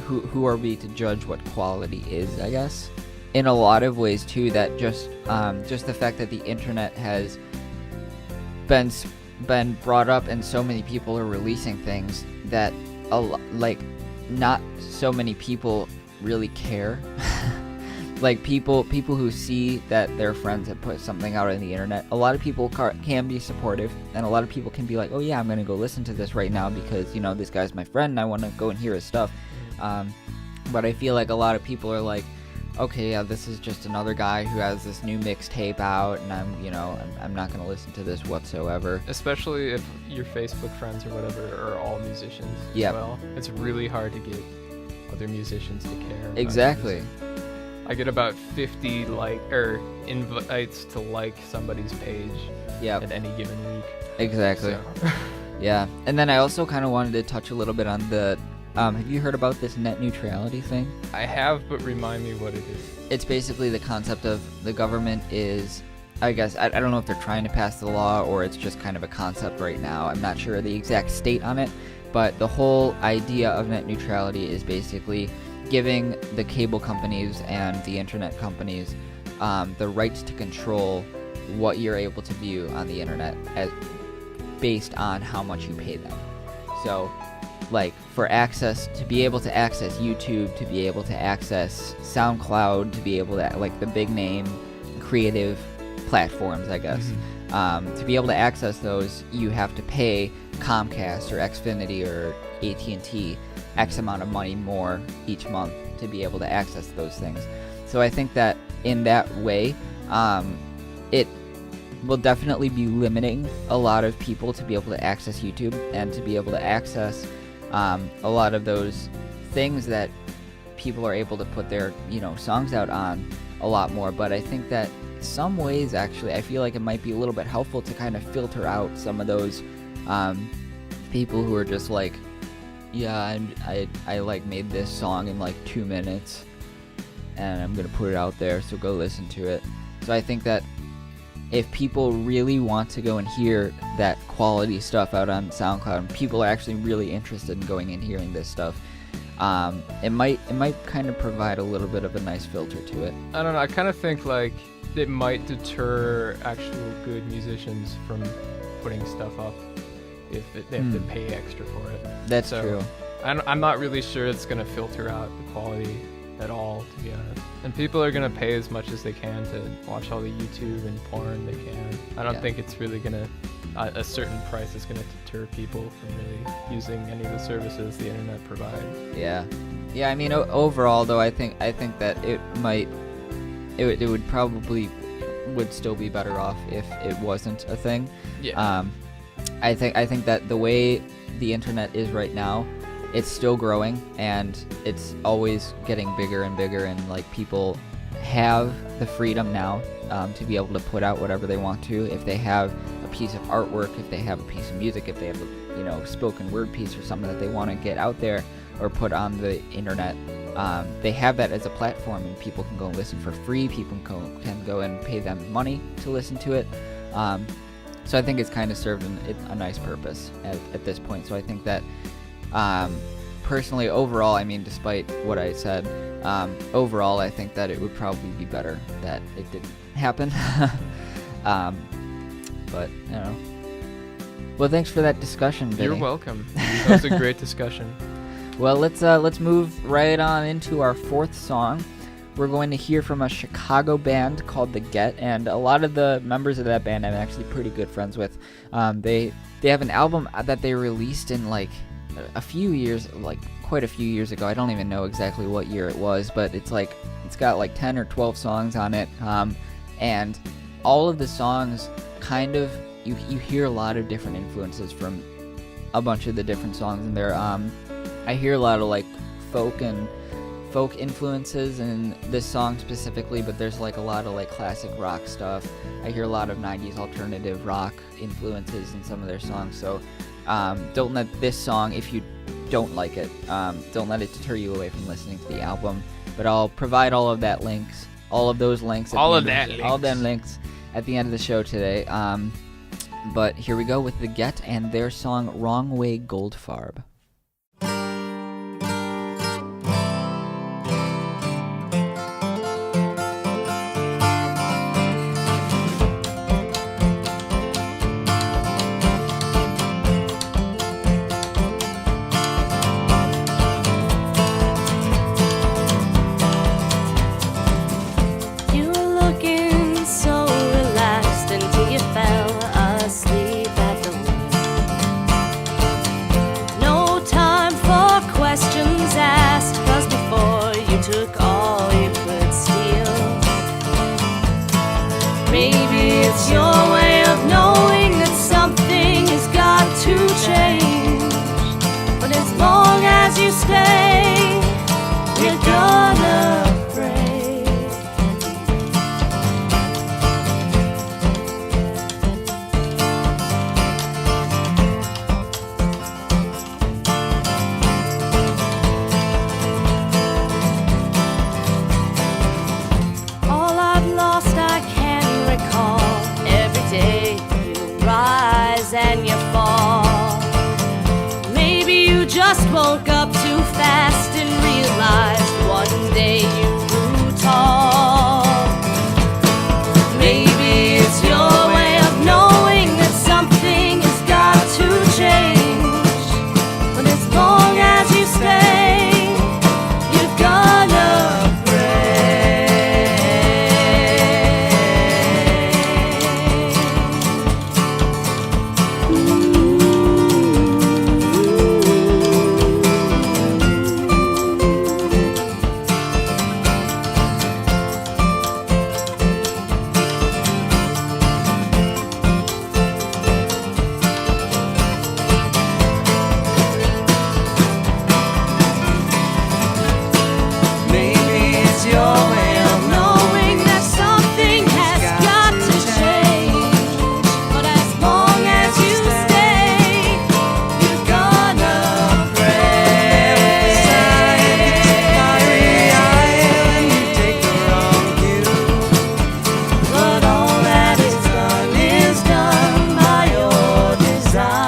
who are we to judge what quality is, I guess? In a lot of ways too, that just the fact that the internet has been brought up, and so many people are releasing things that like not so many people really care. Like people who see that their friends have put something out on the internet, a lot of people can be supportive, and a lot of people can be like, oh yeah, I'm gonna go listen to this right now because this guy's my friend and I want to go and hear his stuff. But I feel like a lot of people are like, okay, yeah, this is just another guy who has this new mixtape out, and I'm not gonna listen to this whatsoever. Especially if your Facebook friends or whatever are all musicians as Yep. well. It's really hard to get other musicians to care about Exactly. music. I get about 50 invites to like somebody's page at any given week. Exactly. So. Yeah. And then I also kind of wanted to touch a little bit on the have you heard about this net neutrality thing? I have, but remind me what it is. It's basically the concept of the government is, I guess, I don't know if they're trying to pass the law or it's just kind of a concept right now. I'm not sure the exact state on it, but the whole idea of net neutrality is basically giving the cable companies and the internet companies the rights to control what you're able to view on the internet based on how much you pay them. So, like, for access, to be able to access YouTube, to be able to access SoundCloud, to be able to, like, the big name creative platforms, I guess. To be able to access those, you have to pay Comcast or Xfinity or AT&T X amount of money more each month to be able to access those things. So I think that in that way, it will definitely be limiting a lot of people to be able to access YouTube and to be able to access a lot of those things that people are able to put their, songs out on a lot more. But I think that some ways, actually, I feel like it might be a little bit helpful to kind of filter out some of those people who are just like, yeah, I like made this song in like 2 minutes and I'm gonna put it out there, so go listen to it. So I think that if people really want to go and hear that quality stuff out on SoundCloud, and people are actually really interested in going and hearing this stuff, it might kind of provide a little bit of a nice filter to it. I don't know. I kind of think like it might deter actual good musicians from putting stuff up if they have to pay extra for it. That's true. I'm not really sure it's going to filter out the quality at all, to be honest. And people are going to pay as much as they can to watch all the YouTube and porn they can. I don't think it's really going to, a certain price is going to deter people from really using any of the services the internet provides. Yeah. Yeah, I mean, overall, though, I think that it would probably would still be better off if it wasn't a thing. Yeah. I think that the way the internet is right now, it's still growing and it's always getting bigger and bigger, and like people have the freedom now to be able to put out whatever they want to. If they have a piece of artwork, if they have a piece of music, if they have a spoken word piece or something that they want to get out there or put on the internet, they have that as a platform, and people can go and listen for free. People can go and pay them money to listen to it. So I think it's kind of served a nice purpose at this point. So I think that personally, overall, I mean, despite what I said, overall, I think that it would probably be better that it didn't happen. But, I don't know. Well, thanks for that discussion, Vinny. You're welcome. That was a great discussion. Well, let's move right on into our fourth song. We're going to hear from a Chicago band called The Get, and a lot of the members of that band I'm actually pretty good friends with. They have an album that they released in like a few years, like quite a few years ago. I don't even know exactly what year it was, but it's got like 10 or 12 songs on it, and all of the songs kind of you hear a lot of different influences from a bunch of the different songs in there. I hear a lot of like folk influences in this song specifically, but there's like a lot of like classic rock stuff. I hear a lot of 90s alternative rock influences in some of their songs. So don't let this song, if you don't like it, don't let it deter you away from listening to the album. But I'll provide all of them links at the end of the show today. But here we go with The Get and their song Wrongway Goldfarb. No just woke up too fast and realized one day you grew tall. Maybe it's your way of knowing that something has got to change. But as long as you stay, you're gonna break. Maybe it's your way of knowing that something has got to change. But as long as you stay, you're gonna break. Take the wrong cue. But all that is done by your design.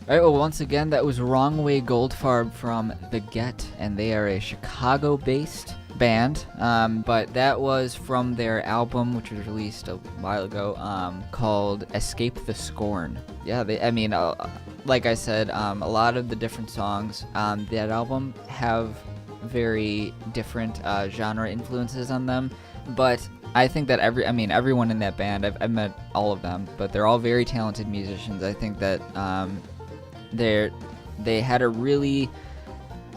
Alright, well, once again, that was Wrongway Goldfarb from The Get, and they are a Chicago-based band, but that was from their album, which was released a while ago, called Escape the Scorn. Yeah, like I said, a lot of the different songs on that album have very different genre influences on them, but I think that everyone in that band, I've met all of them, but they're all very talented musicians. I think that they had a really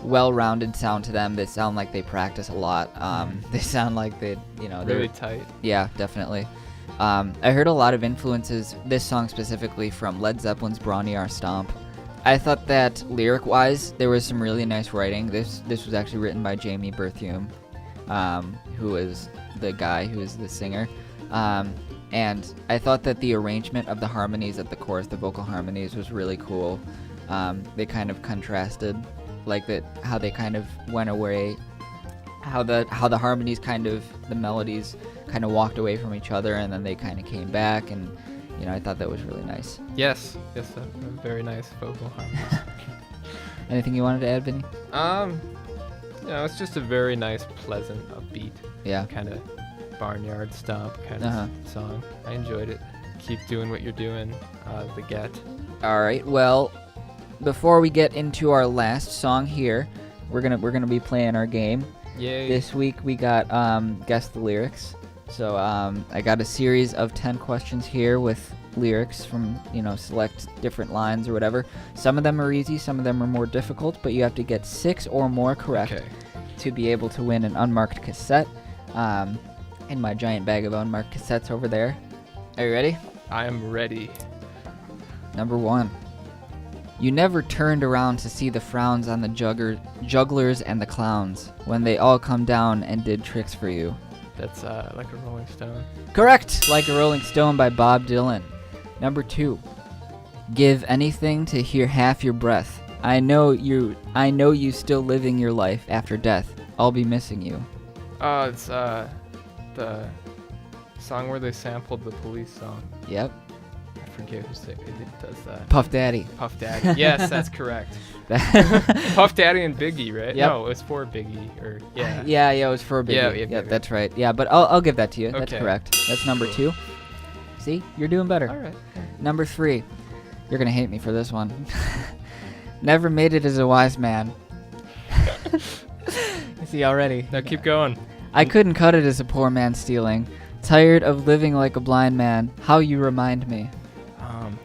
well-rounded sound to them. They sound like they practice a lot. They sound like they're Really tight. Yeah, definitely. I heard a lot of influences, this song specifically, from Led Zeppelin's Brawny R Stomp. I thought that lyric-wise, there was some really nice writing. This was actually written by Jamie Berthiaume, who is the guy who is the singer. And I thought that the arrangement of the harmonies at the chorus, the vocal harmonies, was really cool. They kind of contrasted, like that, how they kind of went away, how the harmonies the melodies kind of walked away from each other, and then they kind of came back, and I thought that was really nice. Yes, a very nice vocal harmonies. Anything you wanted to add, Vinny? It's just a very nice, pleasant, upbeat, Yeah. kind of barnyard stomp kind of song. I enjoyed it. Keep doing what you're doing. The Get. All right. Well, before we get into our last song here, we're gonna be playing our game. Yay. This week we got guess the lyrics. So I got a series of 10 questions here with lyrics from select different lines or whatever. Some of them are easy, some of them are more difficult, but you have to get 6 or more correct to be able to win an unmarked cassette. In my giant bag of unmarked cassettes over there. Are you ready? I am ready. Number 1. You never turned around to see the frowns on the jugglers and the clowns when they all come down and did tricks for you. That's Like a Rolling Stone. Correct! Like a Rolling Stone by Bob Dylan. Number 2. Give anything to hear half your breath. I know you still living your life after death. I'll be missing you. It's the song where they sampled the Police song. Yep. I forget who does that. Puff Daddy. Puff Daddy. Yes, that's correct. Puff Daddy and Biggie, right? Yep. No, it was for Biggie. Or yeah. Yeah, it was for Biggie. Yeah, That's right. Yeah, but I'll give that to you. Okay. That's correct. That's number 2. See? You're doing better. All right. Number 3. You're going to hate me for this one. Never made it as a wise man. See already. Now keep going. I couldn't cut it as a poor man stealing. Tired of living like a blind man. How you remind me.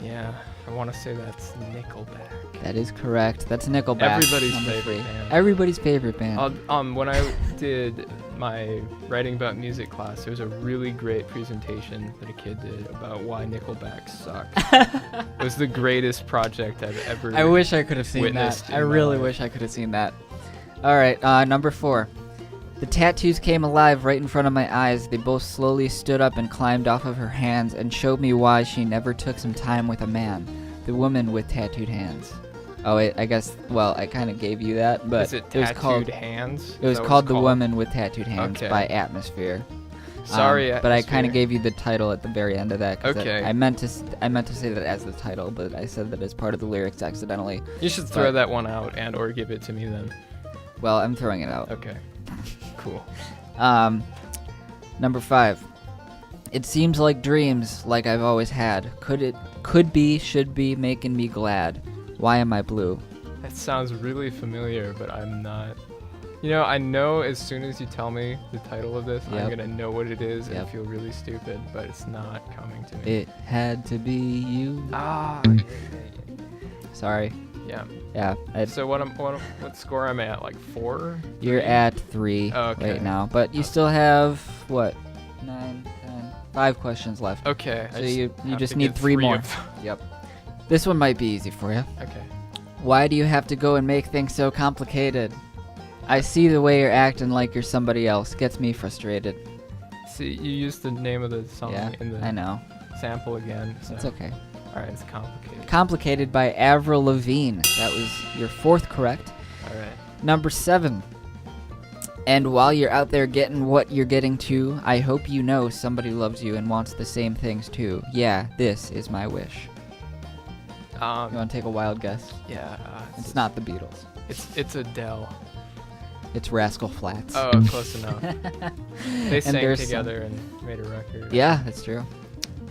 Yeah. I want to say that's Nickelback. That is correct. That's Nickelback. Everybody's number favorite 3. band. Everybody's favorite band. When I did my writing about music class, there was a really great presentation that a kid did about why Nickelback sucked. It was the greatest project I've ever I wish I could have seen that. witnessed in I my really life. wish I could have seen that. All right, number 4. The tattoos came alive right in front of my eyes. They both slowly stood up and climbed off of her hands and showed me why she never took some time with a man. The woman with tattooed hands. Oh, wait, I guess, well, I kind of gave you that, but Is it was tattooed called, hands? it was Is that called what The it's Woman with Tattooed Hands Okay. by Atmosphere. Sorry, but I kind Atmosphere. of gave you the title at the very end of that. 'Cause Okay. I meant to say that as the title, but I said that as part of the lyrics accidentally. You should throw but- that one out and or give it to me then. Well, I'm throwing it out. Okay. Cool. Number 5. It seems like dreams, like I've always had. Could be, should be, making me glad. Why am I blue? That sounds really familiar, but I'm not. You know, I know as soon as you tell me the title of this, Yep. I'm gonna know what it is Yep. and feel really stupid, but it's not coming to me. It had to be you. Ah. Sorry. Yeah. Yeah. So what score am I at? Like 4? You're at 3 Okay. right now, but you still have what? 9, 10, 5 questions left. Okay. So you have just to need get 3 more. of them. Yep. This one might be easy for you. Okay. Why do you have to go and make things so complicated? I see the way you're acting like you're somebody else. Gets me frustrated. See, you used the name of the song Yeah, in the I know. sample again. So. It's okay. All right, it's complicated. Complicated by Avril Lavigne. That was your 4th correct. All right. Number 7. And while you're out there getting what you're getting to, I hope you know somebody loves you and wants the same things too. Yeah, this is my wish. You want to take a wild guess? Yeah. It's not the Beatles. It's Adele. It's Rascal Flatts. Oh, close enough. They sang there's together and made a record. Yeah, that's true.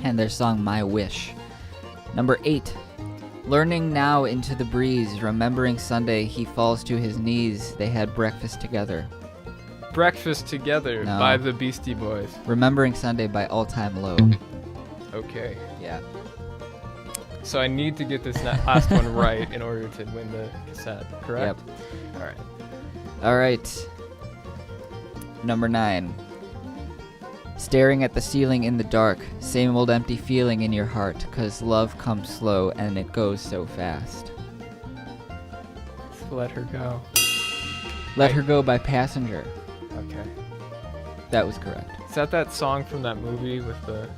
And their song My Wish. Number 8. Learning now into the breeze, remembering Sunday he falls to his knees, they had breakfast together. Breakfast Together No. by the Beastie Boys. Remembering Sunday by All Time Low. Okay. Yeah. So I need to get this last one right in order to win the cassette, correct? Yep. All right. Alright. Number 9. Staring at the ceiling in the dark, same old empty feeling in your heart, 'cause love comes slow and it goes so fast. Let's let her go. Let Her Go by Passenger. Okay. That was correct. Is that song from that movie with the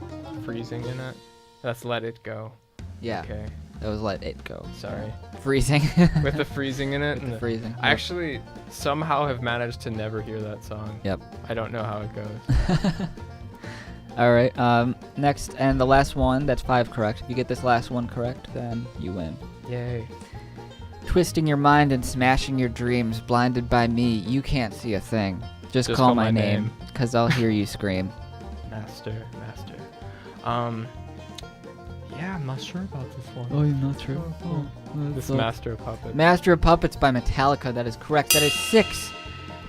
freezing in it? That's Let It Go. Yeah, Okay. that was Let It Go. Sorry. Freezing. With the freezing in it. With and the freezing. I actually somehow have managed to never hear that song. Yep. I don't know how it goes. Alright, next and the last one, that's 5 correct. If you get this last one correct, then you win. Yay. Twisting your mind and smashing your dreams, blinded by me, you can't see a thing. Just call my name, 'cause I'll hear you scream. Master. Yeah, I'm not sure about this one. Oh, you're not sure? This Master of Puppets. Master of Puppets by Metallica, that is correct. That is 6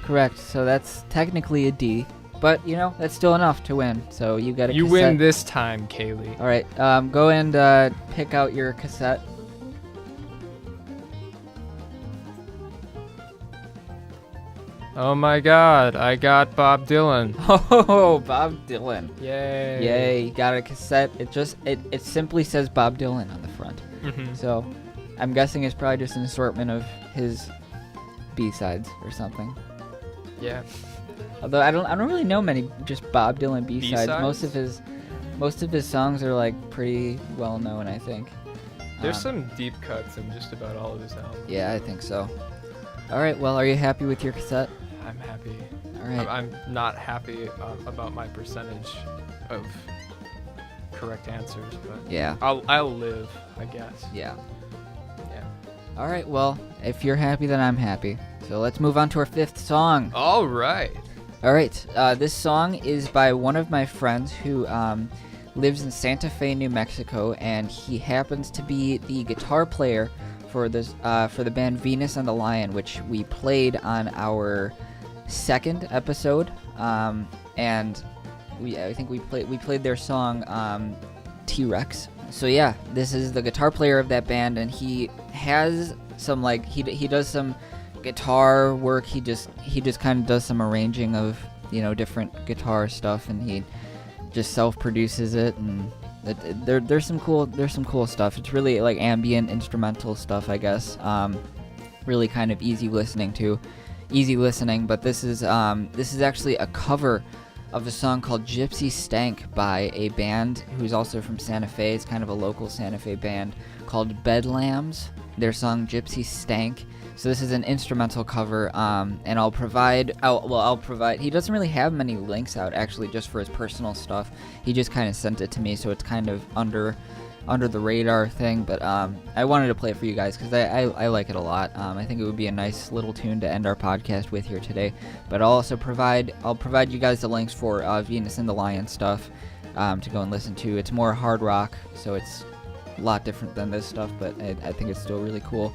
correct, so that's technically a D. But, you know, that's still enough to win, so you got a You cassette. win this time, Kaylee. Alright, go and pick out your cassette. Oh my god, I got Bob Dylan. Oh, Bob Dylan. Yay. Yay, got a cassette. It simply says Bob Dylan on the front. Mhm. So, I'm guessing it's probably just an assortment of his B-sides or something. Yeah. Although I don't really know many just Bob Dylan B-sides. B-sides? Most of his songs are like pretty well known, I think. There's some deep cuts in just about all of his albums. Yeah, I think so. All right, well, are you happy with your cassette? I'm happy. All right. I'm not happy about my percentage of correct answers, but Yeah. I'll live, I guess. Yeah. Yeah. All right, well, if you're happy, then I'm happy. So let's move on to our 5th song. All right. All right, this song is by one of my friends who lives in Santa Fe, New Mexico, and he happens to be the guitar player for the band Venus and the Lion, which we played on our 2nd episode, and I think we played their song T-Rex. So yeah, this is the guitar player of that band, and he has some he does some guitar work. He just kind of does some arranging of different guitar stuff, and he just self-produces it, and there's some cool stuff. It's really like ambient instrumental stuff, I guess. Really kind of easy listening to. easy listening. But this is actually a cover of a song called Gypsy Stank by a band who's also from Santa Fe. It's kind of a local Santa Fe band called Bedlams. Their song Gypsy Stank. So this is an instrumental cover, and I'll provide. He doesn't really have many links out actually, just for his personal stuff. He just kind of sent it to me, so it's kind of under the radar thing. But I wanted to play it for you guys because I like it a lot. I think it would be a nice little tune to end our podcast with here today. But I'll provide you guys the links for Venus and the Lion stuff to go and listen to. It's more hard rock, so it's a lot different than this stuff, but I think it's still really cool.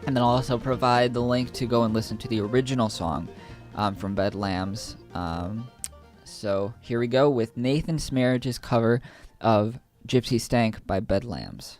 And then I'll also provide the link to go and listen to the original song from Bedlams. So here we go with Nathan Smerage's cover of Gypsy Stank by Bedlams.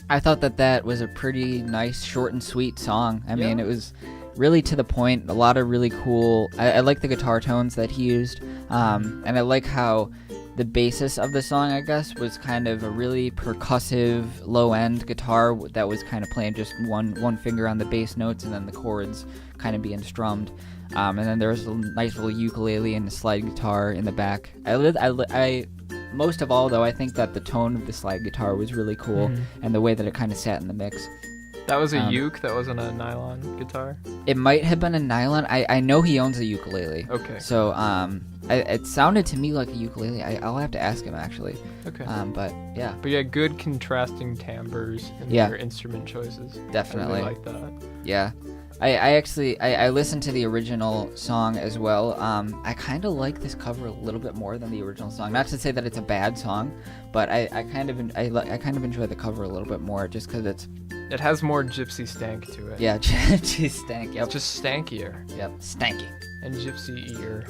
I thought that was a pretty nice, short and sweet song. I mean, it was really to the point. A lot of really cool. I like the guitar tones that he used, and I like how the basis of the song, I guess, was kind of a really percussive, low-end guitar that was kind of playing just one finger on the bass notes, and then the chords kind of being strummed. And then there was a nice little ukulele and a slide guitar in the back. Most of all, though, I think that the tone of the slide guitar was really cool, and the way that it kind of sat in the mix. That was a uke? That wasn't a nylon guitar? It might have been a nylon. I know he owns a ukulele. Okay. So, it sounded to me like a ukulele. I'll have to ask him, actually. Okay. But, yeah. But yeah, good contrasting timbres in your instrument choices. Definitely. I really like that. Yeah. I listened to the original song as well. I kind of like this cover a little bit more than the original song. Not to say that it's a bad song, but I kind of enjoy the cover a little bit more just because it has more Gypsy Stank to it. Yeah, Gypsy Stank. Yep. It's just stankier. Yep, stanky. And Gypsy ear.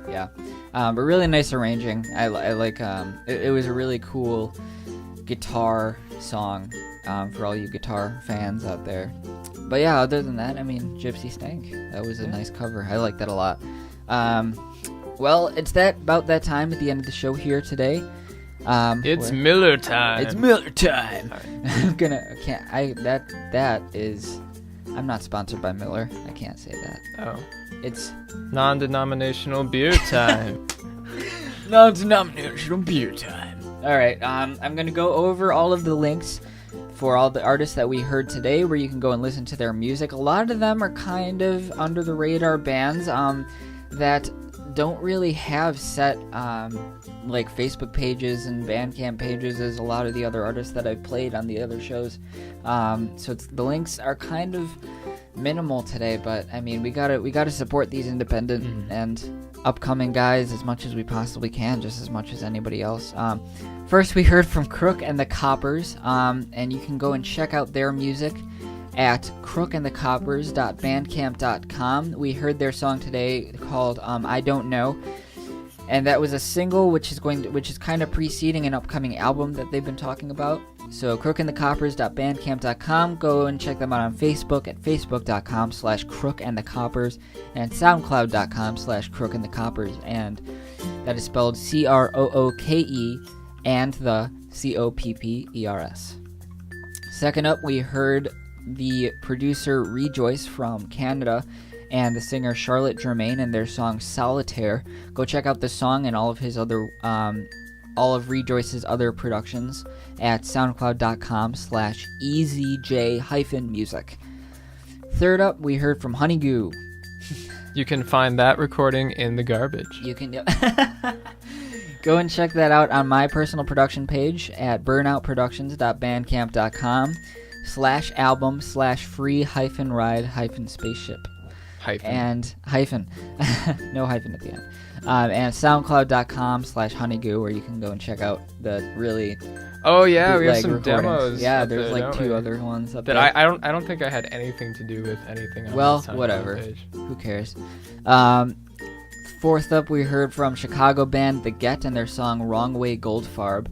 Yeah, but really nice arranging. I like. It was a really cool guitar song for all you guitar fans out there. But yeah, other than that, I mean, Gypsy Stank. That was a nice cover. I like that a lot. Well, it's about that time at the end of the show here today. It's Miller time. It's Miller time. Right. I'm not sponsored by Miller. I can't say that. Oh. It's non-denominational beer time. Non-denominational beer time. All right. I'm gonna go over all of the links for all the artists that we heard today, where you can go and listen to their music. A lot of them are kind of under the radar bands that don't really have set like Facebook pages and Bandcamp pages as a lot of the other artists that I've played on the other shows. So the links are kind of minimal today, but I mean, we gotta support these independent and upcoming guys as much as we possibly can, just as much as anybody else. First, we heard from Crooke and the Coppers, and you can go and check out their music at crookeandthecoppers.bandcamp.com. We heard their song today called I Don't Know, and that was a single which is kind of preceding an upcoming album that they've been talking about. So crookeandthecoppers.bandcamp.com. Go and check them out on Facebook at facebook.com/crookeandthecoppers and soundcloud.com/crookeandthecoppers, and that is spelled CROOKE and the Coppers. Second up, we heard the producer Rejoyce from Canada and the singer Charlotte Germaine and their song Solitaire. Go check out this song and all of Rejoice's other productions at soundcloud.com/EZJ-music. Third up, we heard from Honeygoo. You can find that recording in the garbage. You can go and check that out on my personal production page at burnoutproductions.bandcamp.com/album/free-ride-spaceship. Hyphen. And hyphen. No hyphen at the end. And soundcloud.com/honeygoo, where you can go and check out the really Oh yeah, we have bootleg some recordings. demos. Yeah, up there's there, like don't 2 we? other ones up that there. I don't think I had anything to do with anything on Well, the SoundCloud whatever. page. Who cares? Fourth up, we heard from Chicago band The Get and their song Wrongway Goldfarb.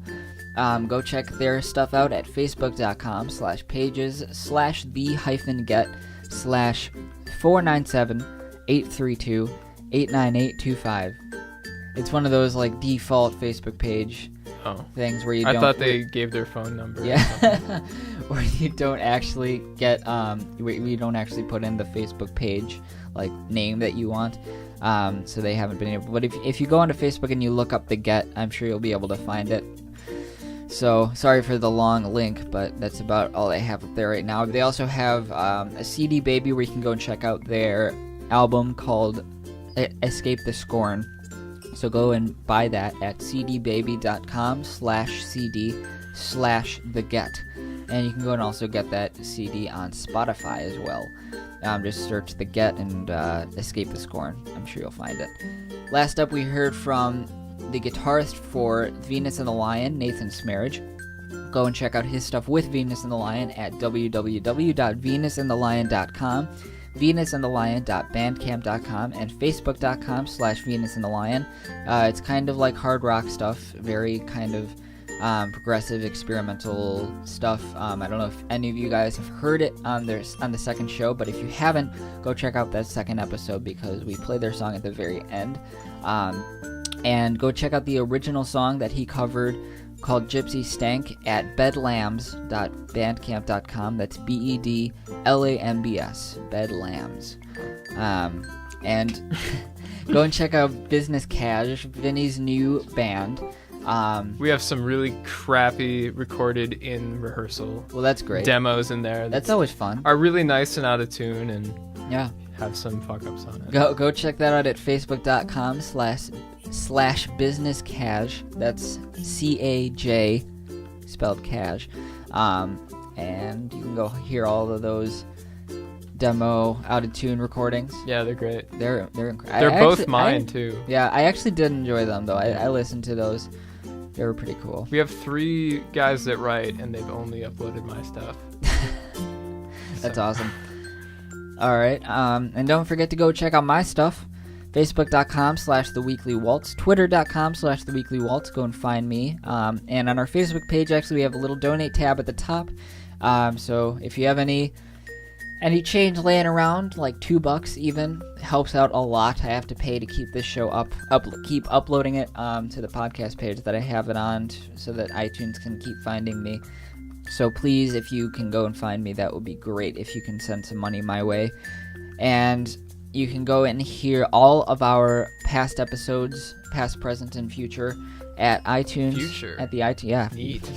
Go check their stuff out at facebook.com/pages/the-get/497-832-89825. It's one of those like default Facebook page things where you don't... I thought they gave their phone number. Yeah, where you don't actually get we don't actually put in the Facebook page like name that you want, so they haven't been able. But if you go onto Facebook and you look up The Get, I'm sure you'll be able to find it. So sorry for the long link, but that's about all they have up there right now. They also have a CD Baby where you can go and check out their album called Escape the Scorn. So go and buy that at cdbaby.com/cd/theget. And you can go and also get that CD on Spotify as well. Just search The Get and Escape the Scorn. I'm sure you'll find it. Last up, we heard from the guitarist for Venus and the Lion, Nathan Smerage. Go and check out his stuff with Venus and the Lion at www.venusandthelion.com, venusandthelion.bandcamp.com, and facebook.com/venusandthelion. It's kind of like hard rock stuff, very kind of progressive experimental stuff. I don't know if any of you guys have heard it on the second show, but if you haven't, go check out that second episode because we play their song at the very end. And go check out the original song that he covered called Gypsy Stank at bedlambs.bandcamp.com. That's BEDLAMBS, Bedlambs. And go and check out Business Cash, Vinny's new band. We have some really crappy recorded in rehearsal. Well, that's great. Demos in there. That's always fun. Are really nice and out of tune and yeah, have some fuck ups on it. Go check that out at facebook.com/businesscash. That's CAJ spelled cash. And you can go hear all of those demo out of tune recordings. Yeah, they're great. They're incredible. They're both mine too. Yeah, I actually did enjoy them though. I listened to those. They were pretty cool. We have 3 guys that write, and they've only uploaded my stuff. That's awesome. All right, and don't forget to go check out my stuff. Facebook.com/theweeklywaltz, Twitter.com/theweeklywaltz. Go and find me. And on our Facebook page, actually, we have a little donate tab at the top. So if you have any change laying around, like $2 even, helps out a lot. I have to pay to keep this show keep uploading it to the podcast page that I have it on, so that iTunes can keep finding me. So please, if you can go and find me, that would be great. If you can send some money my way, and you can go and hear all of our past episodes, past, present, and future, at iTunes. Future. At the iTunes, yeah. Neat.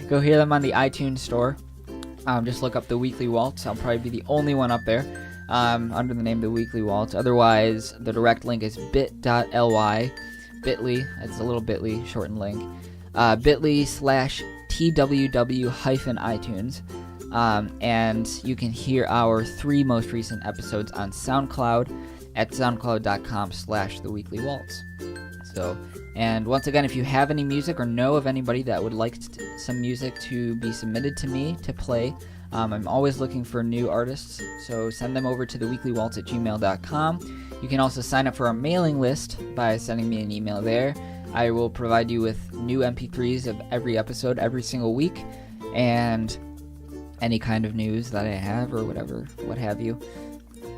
Go hear them on the iTunes store. Just look up The Weekly Waltz. I'll probably be the only one up there under the name The Weekly Waltz. Otherwise, the direct link is bit.ly, bit.ly, it's a little bit.ly shortened link, bit.ly/TWW-iTunes. And you can hear our 3 most recent episodes on SoundCloud at soundcloud.com/theweeklywaltz. So, and once again, if you have any music or know of anybody that would like some music to be submitted to me to play, I'm always looking for new artists, so send them over to theweeklywaltz@gmail.com. You can also sign up for our mailing list by sending me an email there. I will provide you with new MP3s of every episode every single week, and any kind of news that I have or whatever, what have you.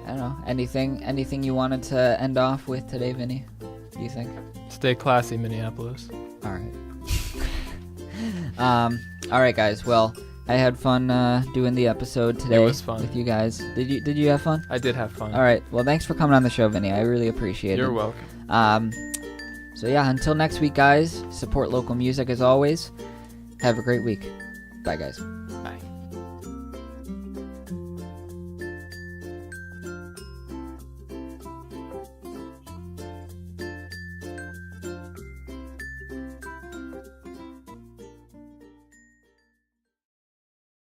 I don't know, anything you wanted to end off with today, Vinny? Do you think? Stay classy, Minneapolis. All right. All right, guys. Well, I had fun doing the episode today. It was fun. With you guys. Did you have fun? I did have fun. All right. Well, thanks for coming on the show, Vinny. I really appreciate it. You're welcome. So yeah, until next week, guys. Support local music as always. Have a great week. Bye, guys.